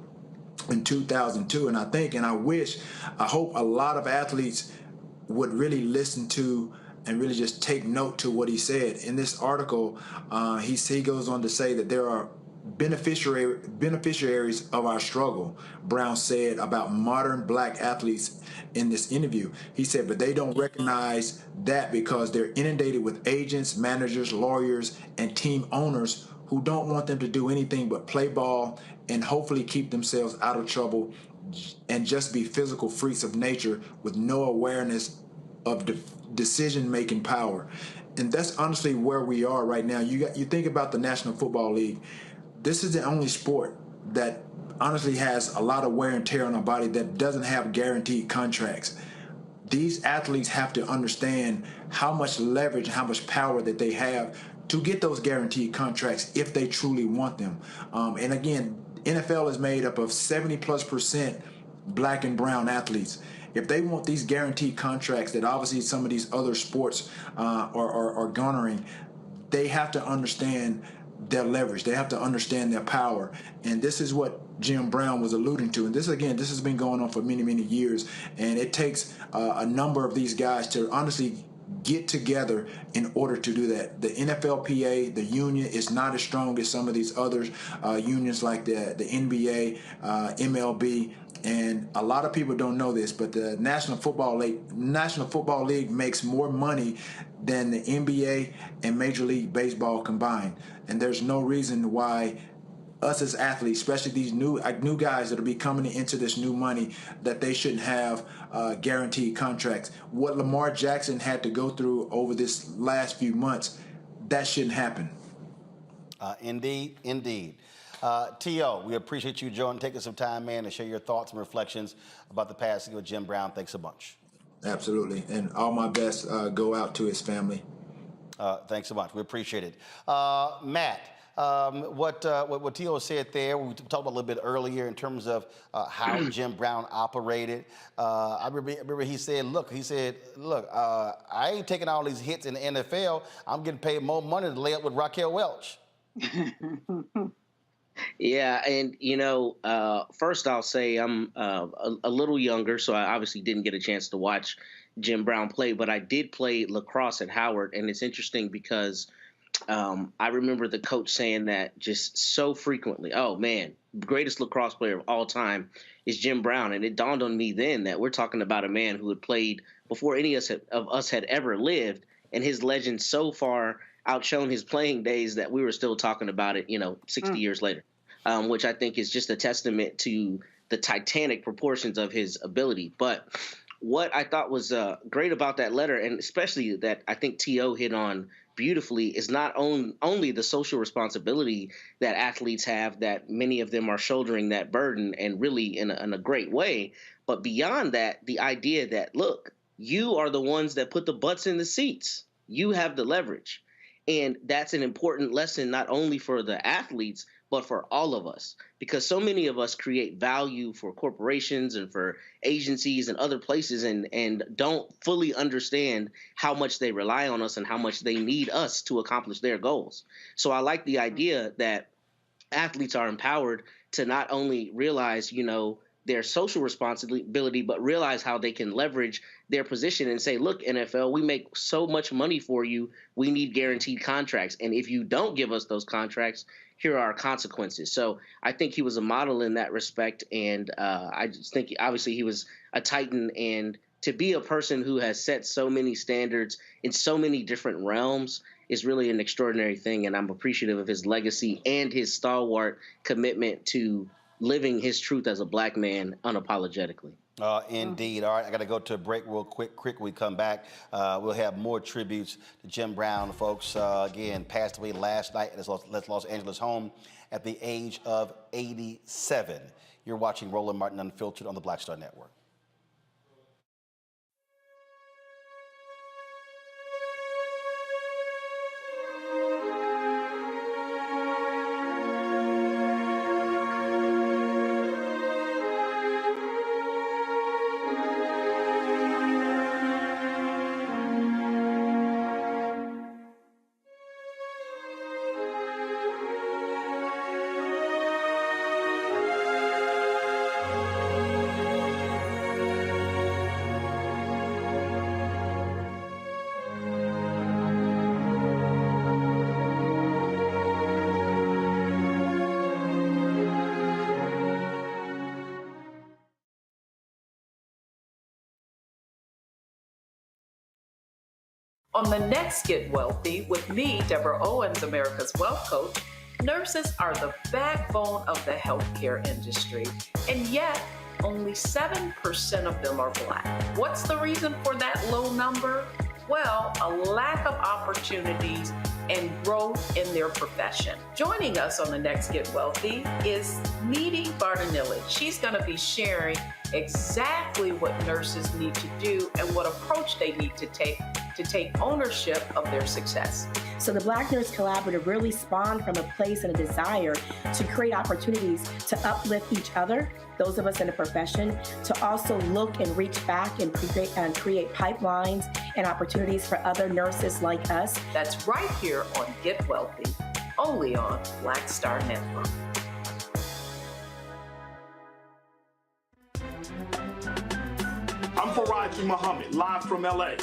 in 2002. And I hope a lot of athletes would really listen to and really just take note to what he said. In this article, he goes on to say that there are beneficiaries of our struggle, Brown said about modern black athletes in this interview. He said, but they don't recognize that because they're inundated with agents, managers, lawyers, and team owners who don't want them to do anything but play ball and hopefully keep themselves out of trouble and just be physical freaks of nature with no awareness of decision-making power. And that's honestly where we are right now. You think about the National Football League. This is the only sport that honestly has a lot of wear and tear on our body that doesn't have guaranteed contracts. These athletes have to understand how much leverage, how much power that they have to get those guaranteed contracts if they truly want them. And again, NFL is made up of 70+% black and brown athletes. If they want these guaranteed contracts that obviously some of these other sports are garnering, they have to understand their leverage. They have to understand their power. And this is what Jim Brown was alluding to. And this has been going on for many, many years. And it takes a number of these guys to honestly get together in order to do that. The NFLPA, the union, is not as strong as some of these other unions like the NBA, MLB. And a lot of people don't know this, but the National Football League makes more money than the NBA and Major League Baseball combined. And there's no reason why us as athletes, especially these new guys that will be coming into this new money, that they shouldn't have guaranteed contracts. What Lamar Jackson had to go through over this last few months, that shouldn't happen. Indeed. T.O., we appreciate you taking some time, man, to share your thoughts and reflections about the passing of Jim Brown. Thanks a bunch. Absolutely. And all my best go out to his family. Thanks so much. We appreciate it. Matt, what T.O. said there, we talked about a little bit earlier in terms of how Jim Brown operated. I remember he said, look, I ain't taking all these hits in the NFL. I'm getting paid more money to lay up with Raquel Welch. Yeah, and first I'll say I'm a little younger, so I obviously didn't get a chance to watch Jim Brown play, but I did play lacrosse at Howard, and it's interesting because I remember the coach saying that just so frequently. Oh man, greatest lacrosse player of all time is Jim Brown, and it dawned on me then that we're talking about a man who had played before any of us had ever lived, and his legend so far outshone his playing days that we were still talking about it, 60 years later, which I think is just a testament to the titanic proportions of his ability. But what I thought was great about that letter, and especially that I think T.O. hit on beautifully, is not only the social responsibility that athletes have, that many of them are shouldering that burden, and really in a great way, but beyond that, the idea that, look, you are the ones that put the butts in the seats. You have the leverage. And that's an important lesson, not only for the athletes, but for all of us, because so many of us create value for corporations and for agencies and other places and don't fully understand how much they rely on us and how much they need us to accomplish their goals. So I like the idea that athletes are empowered to not only realize, their social responsibility, but realize how they can leverage their position and say, look, NFL, we make so much money for you. We need guaranteed contracts. And if you don't give us those contracts, here are our consequences. So I think he was a model in that respect. And I just think obviously he was a titan. And to be a person who has set so many standards in so many different realms is really an extraordinary thing. And I'm appreciative of his legacy and his stalwart commitment to living his truth as a black man unapologetically. Indeed. All right, I got to go to a break real quick. We come back. We'll have more tributes to Jim Brown, folks. Again, passed away last night at his Los Angeles home at the age of 87. You're watching Roland Martin Unfiltered on the Black Star Network. On the next Get Wealthy with me, Deborah Owens, America's Wealth Coach, nurses are the backbone of the healthcare industry, and yet only 7% of them are Black. What's the reason for that low number? Well, a lack of opportunities and growth in their profession. Joining us on the next Get Wealthy is Neely Bartanilli. She's going to be sharing exactly what nurses need to do and what approach they need to take ownership of their success. So the Black Nurse Collaborative really spawned from a place and a desire to create opportunities to uplift each other, those of us in the profession, to also look and reach back and create pipelines and opportunities for other nurses like us. That's right here on Get Wealthy, only on Black Star Network. I'm Faraji Muhammad, live from LA.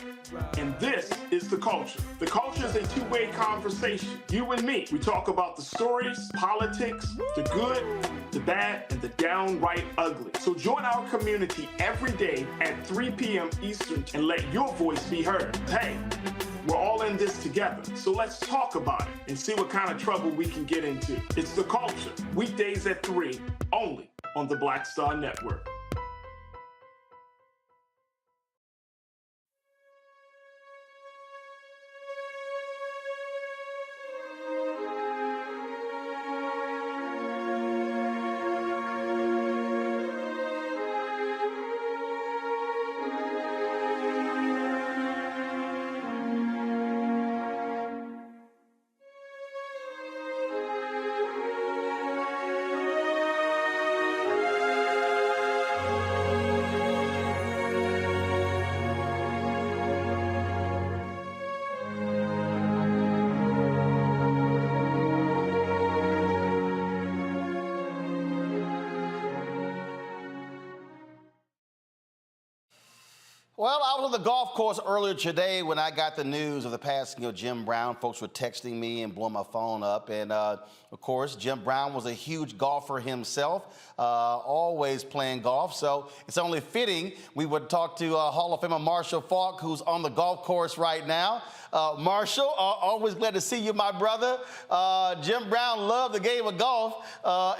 And this is The Culture. The Culture is a two-way conversation. You and me. We talk about the stories, politics, the good, the bad, and the downright ugly. So join our community every day at 3 p.m. Eastern and let your voice be heard. Hey, we're all in this together. So let's talk about it and see what kind of trouble we can get into. It's The Culture, weekdays at 3, only on the Black Star Network. Well, I was on the golf course earlier today when I got the news of the passing of Jim Brown. Folks were texting me and blowing my phone up. And, of course, Jim Brown was a huge golfer himself, always playing golf. So it's only fitting we would talk to Hall of Famer Marshall Faulk, who's on the golf course right now. Marshall, always glad to see you, my brother. Jim Brown loved the game of golf,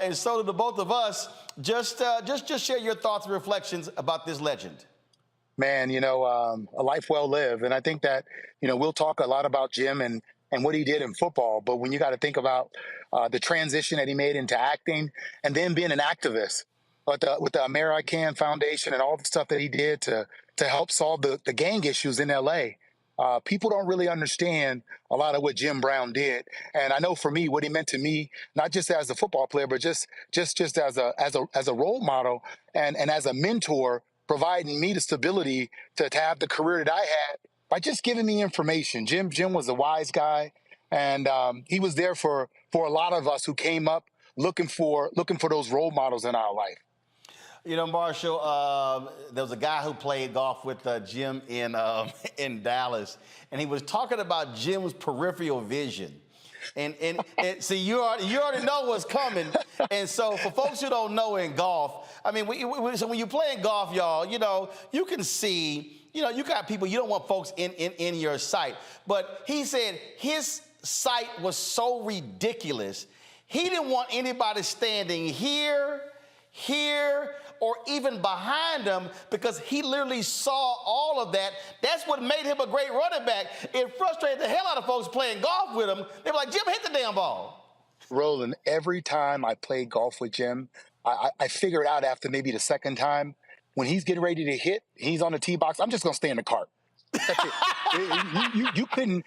and so did the both of us. Just share your thoughts and reflections about this legend. Man, a life well lived. And I think that, we'll talk a lot about Jim and what he did in football. But when you got to think about the transition that he made into acting and then being an activist with the AmeriCan Foundation and all the stuff that he did to help solve the gang issues in L.A., people don't really understand a lot of what Jim Brown did. And I know for me, what he meant to me, not just as a football player, but just as a role model and as a mentor, providing me the stability to have the career that I had by just giving me information. Jim was a wise guy, and he was there for a lot of us who came up looking for those role models in our life. Marshall, there was a guy who played golf with Jim in Dallas, and he was talking about Jim's peripheral vision. And see, you already know what's coming. And so for folks who don't know in golf, I mean, so when you play in golf, y'all, you can see, you got people, you don't want folks in your sight. But he said his sight was so ridiculous, he didn't want anybody standing here, or even behind him, because he literally saw all of that. That's what made him a great running back. It frustrated the hell out of folks playing golf with him. They were like, Jim, hit the damn ball. Roland, every time I played golf with Jim, I figured out after maybe the second time, when he's getting ready to hit, he's on the tee box, I'm just going to stay in the cart. That's it. You couldn't,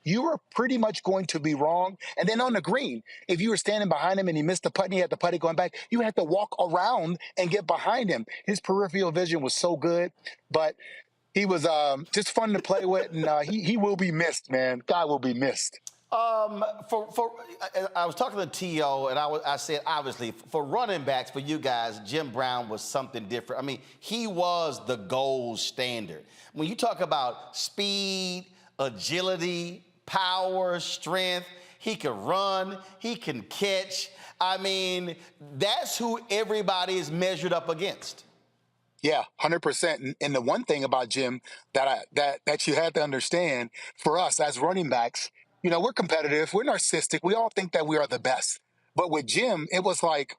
you were pretty much going to be wrong. And then on the green, if you were standing behind him and he missed the putt and he had the putty going back, you had to walk around and get behind him. His peripheral vision was so good, but he was just fun to play with, and he will be missed, man. Guy will be missed. I was talking to T.O., and I said, obviously, for running backs, for you guys, Jim Brown was something different. I mean, he was the gold standard. When you talk about speed, agility, power, strength, he can run, he can catch. I mean, that's who everybody is measured up against. Yeah, 100%. And the one thing about Jim that you had to understand for us as running backs, we're competitive, we're narcissistic, we all think that we are the best. But with Jim, it was like,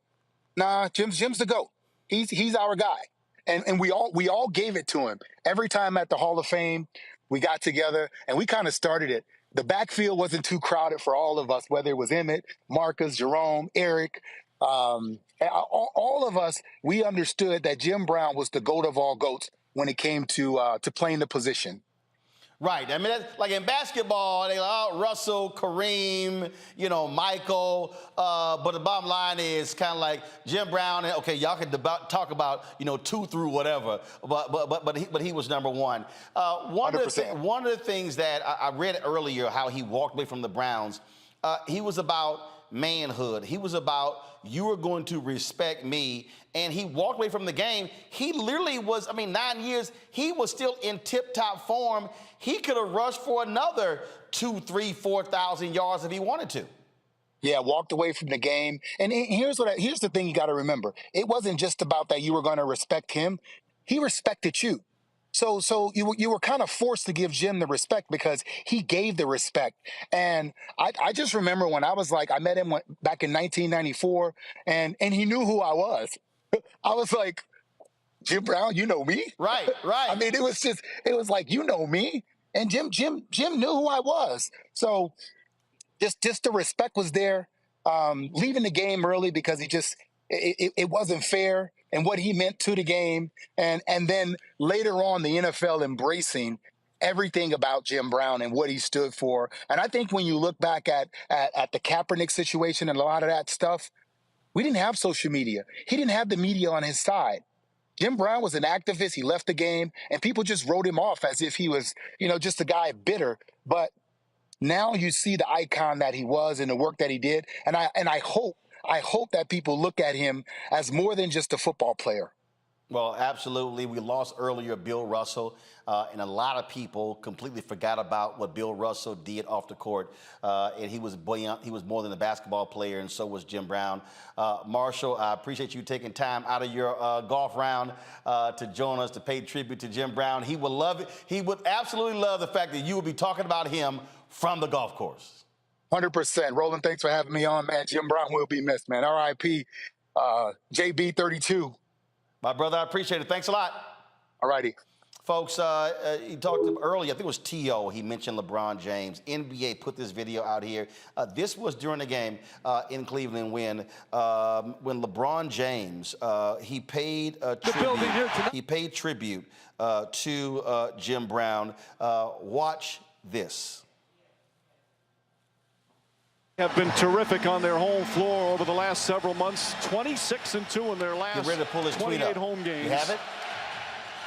nah, Jim's the GOAT. He's our guy. And we all gave it to him. Every time at the Hall of Fame, we got together and we kind of started it. The backfield wasn't too crowded for all of us, whether it was Emmett, Marcus, Jerome, Eric, all of us. We understood that Jim Brown was the GOAT of all GOATs when it came to playing the position. Right. I mean, that's, like in basketball, they like, oh, Russell, Kareem, Michael. But the bottom line is kind of like Jim Brown. And okay, y'all can talk about 2 through whatever. But he was number one. One of the things that I read earlier, how he walked away from the Browns. He was about manhood. He was about, you are going to respect me. And he walked away from the game. He literally was, 9 years, he was still in tip-top form. He could have rushed for another 2,000, 3,000, 4,000 yards if he wanted to. Yeah, walked away from the game. And here's the thing you got to remember. It wasn't just about that you were going to respect him. He respected you. So you were kind of forced to give Jim the respect because he gave the respect. And I just remember when I met him back in 1994, and he knew who I was. I was like, Jim Brown, you know me? Right. It was like, you know me? And Jim knew who I was. So just the respect was there. Leaving the game early because it wasn't fair and what he meant to the game. And then later on, the NFL embracing everything about Jim Brown and what he stood for. And I think when you look back at the Kaepernick situation and a lot of that stuff, we didn't have social media. He didn't have the media on his side. Jim Brown was an activist. He left the game, and people just wrote him off as if he was, just a guy bitter. But now you see the icon that he was and the work that he did. And I hope that people look at him as more than just a football player. Well, absolutely. We lost earlier Bill Russell, and a lot of people completely forgot about what Bill Russell did off the court. And he was brilliant. He was more than a basketball player, and so was Jim Brown. Marshall, I appreciate you taking time out of your golf round to join us to pay tribute to Jim Brown. He would love it. He would absolutely love the fact that you would be talking about him from the golf course. 100%. Roland, thanks for having me on, man. Jim Brown will be missed, man. R.I.P. JB32. My brother, I appreciate it. Thanks a lot. All righty. Folks, he talked earlier, I think it was T.O., he mentioned LeBron James. NBA put this video out here. This was during the game in Cleveland when LeBron James, he paid tribute to Jim Brown. Watch this. Have been terrific on their home floor over the last several months. 26-2 in their last 28 home games. You have it?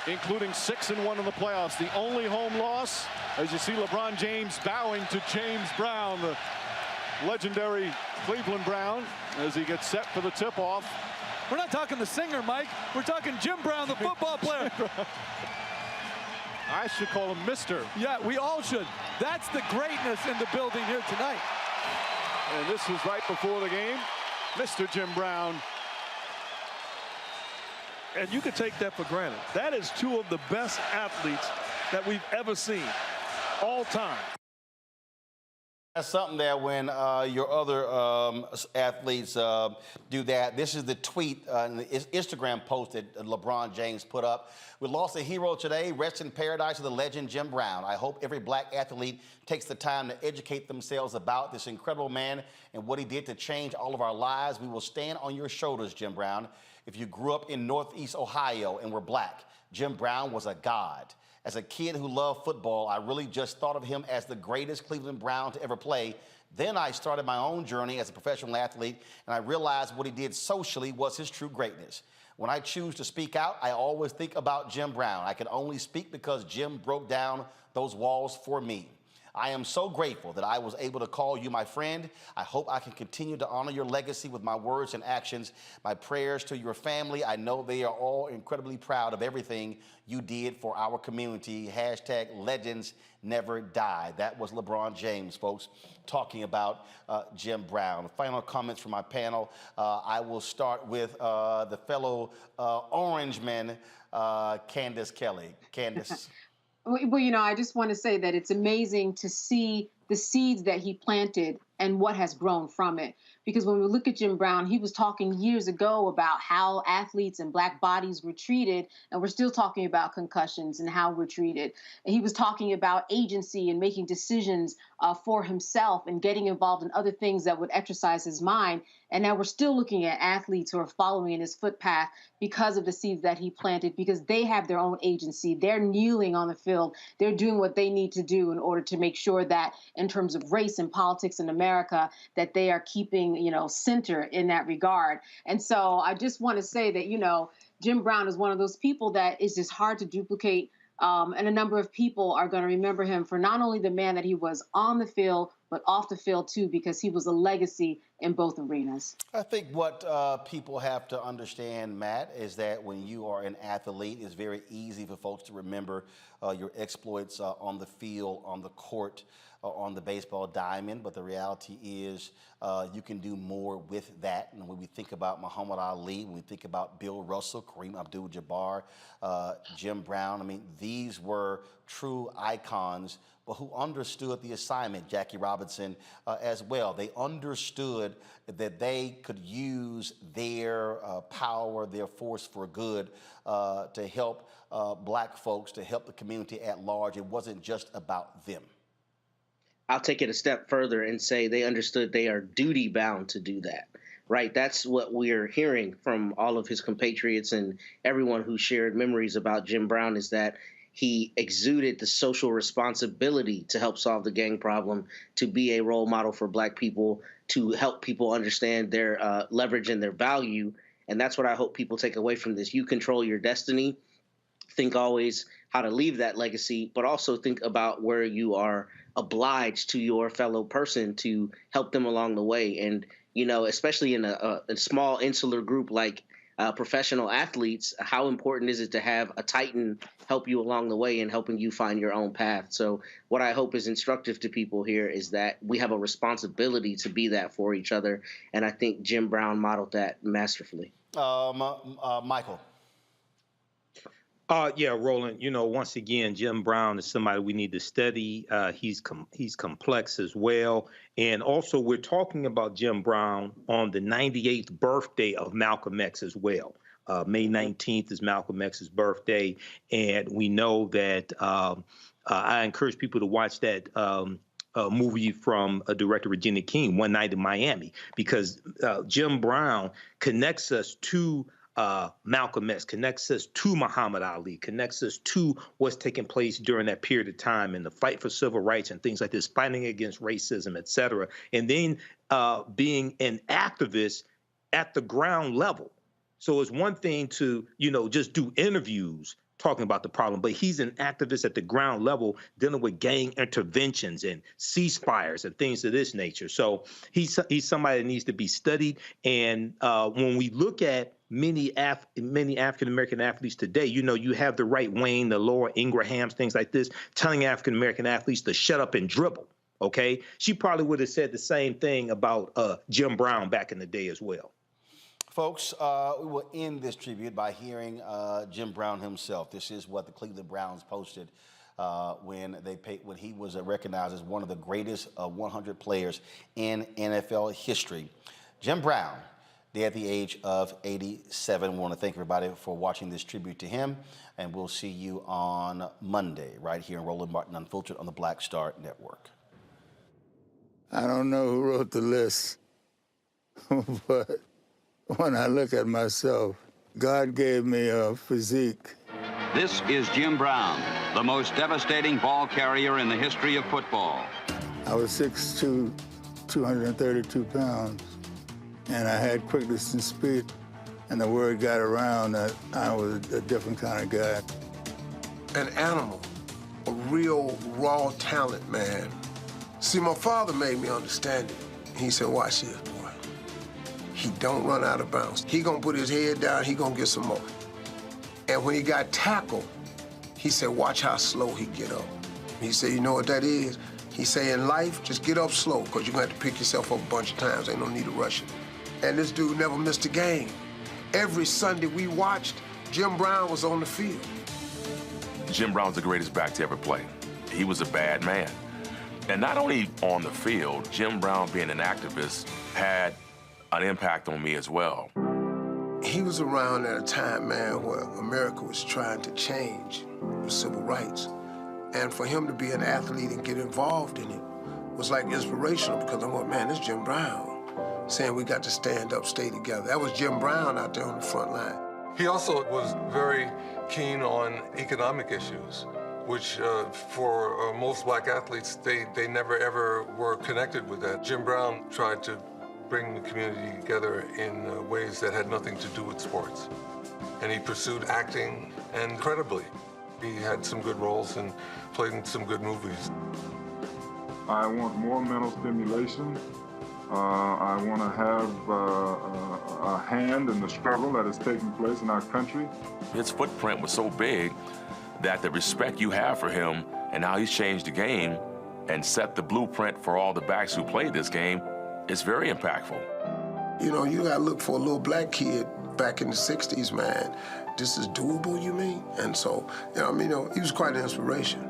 Including 6-1 in the playoffs. The only home loss, as you see LeBron James bowing to James Brown, the legendary Cleveland Brown, as he gets set for the tip-off. We're not talking the singer, Mike. We're talking Jim Brown, the football player. I should call him Mr. Yeah, we all should. That's the greatness in the building here tonight. And this was right before the game. Mr. Jim Brown. And you can take that for granted. That is two of the best athletes that we've ever seen, all time. That's something that when your other athletes do that. This is the tweet, the Instagram post that LeBron James put up. We lost a hero today. Rest in paradise to the legend Jim Brown. I hope every black athlete takes the time to educate themselves about this incredible man and what he did to change all of our lives. We will stand on your shoulders, Jim Brown. If you grew up in Northeast Ohio and were black, Jim Brown was a god. As a kid who loved football, I really just thought of him as the greatest Cleveland Brown to ever play. Then I started my own journey as a professional athlete, and I realized what he did socially was his true greatness. When I choose to speak out, I always think about Jim Brown. I can only speak because Jim broke down those walls for me. I am so grateful that I was able to call you my friend. I hope I can continue to honor your legacy with my words and actions. My prayers to your family. I know they are all incredibly proud of everything you did for our community. Hashtag legends never die. That was LeBron James, folks, talking about Jim Brown. Final comments from my panel. I will start with the fellow Orangeman, Candace Kelly. Candace. Well, I just want to say that it's amazing to see the seeds that he planted and what has grown from it. Because when we look at Jim Brown, he was talking years ago about how athletes and Black bodies were treated, and we're still talking about concussions and how we're treated. And he was talking about agency and making decisions for himself and getting involved in other things that would exercise his mind. And now we're still looking at athletes who are following in his footpath because of the seeds that he planted, because they have their own agency. They're kneeling on the field. They're doing what they need to do in order to make sure that in terms of race and politics in America, that they are keeping, center in that regard. And so I just want to say that, Jim Brown is one of those people that is just hard to duplicate. And a number of people are going to remember him for not only the man that he was on the field, but off the field too, because he was a legacy in both arenas. I think what people have to understand, Matt, is that when you are an athlete, it's very easy for folks to remember your exploits on the field, on the court, on the baseball diamond. But the reality is you can do more with that. And when we think about Muhammad Ali, when we think about Bill Russell, Kareem Abdul-Jabbar, Jim Brown, these were true icons, but who understood the assignment, Jackie Robinson as well. They understood that they could use their power, their force for good to help Black folks, to help the community at large. It wasn't just about them. I'll take it a step further and say they understood they are duty bound to do that, right? That's what we're hearing from all of his compatriots and everyone who shared memories about Jim Brown, is that he exuded the social responsibility to help solve the gang problem, to be a role model for Black people, to help people understand their leverage and their value. And that's what I hope people take away from this. You control your destiny. Think always how to leave that legacy, but also think about where you are obliged to your fellow person to help them along the way. And, especially in a small insular group like professional athletes, how important is it to have a titan help you along the way and helping you find your own path? So what I hope is instructive to people here is that we have a responsibility to be that for each other. And I think Jim Brown modeled that masterfully. Michael. Yeah, Roland, once again, Jim Brown is somebody we need to study. He's complex as well. And also, we're talking about Jim Brown on the 98th birthday of Malcolm X as well. May 19th is Malcolm X's birthday. And we know that I encourage people to watch that movie from director Regina King, One Night in Miami, because Jim Brown connects us to Malcolm X, connects us to Muhammad Ali, connects us to what's taking place during that period of time and the fight for civil rights and things like this, fighting against racism, et cetera. And then being an activist at the ground level. So it's one thing to, just do interviews talking about the problem, but he's an activist at the ground level dealing with gang interventions and ceasefires and things of this nature. So he's somebody that needs to be studied. And when we look at many African-American athletes today, you have the Right Wayne, the Laura Ingrahams, things like this, telling African-American athletes to shut up and dribble, okay? She probably would have said the same thing about Jim Brown back in the day as well. Folks, we will end this tribute by hearing Jim Brown himself. This is what the Cleveland Browns posted when he was recognized as one of the greatest 100 players in NFL history. Jim Brown, dead at the age of 87. We want to thank everybody for watching this tribute to him, and we'll see you on Monday right here in Roland Martin Unfiltered on the Black Star Network. I don't know who wrote the list, but when I look at myself, God gave me a physique. This is Jim Brown, the most devastating ball carrier in the history of football. I was 6'2", 232 pounds, and I had quickness and speed, and the word got around that I was a different kind of guy. An animal, a real raw talent, man. See, my father made me understand it. He said, watch this, boy. He don't run out of bounds. He gonna put his head down, he gonna get some more. And when he got tackled, he said, watch how slow he get up. He said, you know what that is? He said, in life, just get up slow, because you're gonna have to pick yourself up a bunch of times. Ain't no need to rush it. And this dude never missed a game. Every Sunday we watched, Jim Brown was on the field. Jim Brown's the greatest back to ever play. He was a bad man. And not only on the field, Jim Brown being an activist had an impact on me as well. He was around at a time, man, where America was trying to change with civil rights. And for him to be an athlete and get involved in it was like inspirational, because I'm like, man, this is Jim Brown saying we got to stand up, stay together. That was Jim Brown out there on the front line. He also was very keen on economic issues, which for most black athletes, they never ever were connected with that. Jim Brown tried to bring the community together in ways that had nothing to do with sports. And he pursued acting, and incredibly, he had some good roles and played in some good movies. I want more mental stimulation. I want to have a hand in the struggle that is taking place in our country. His footprint was so big that the respect you have for him and how he's changed the game and set the blueprint for all the backs who played this game is very impactful. You know, you gotta look for a little black kid back in the 60s, man. This is doable, you mean? And so, you know, I mean, he was quite an inspiration.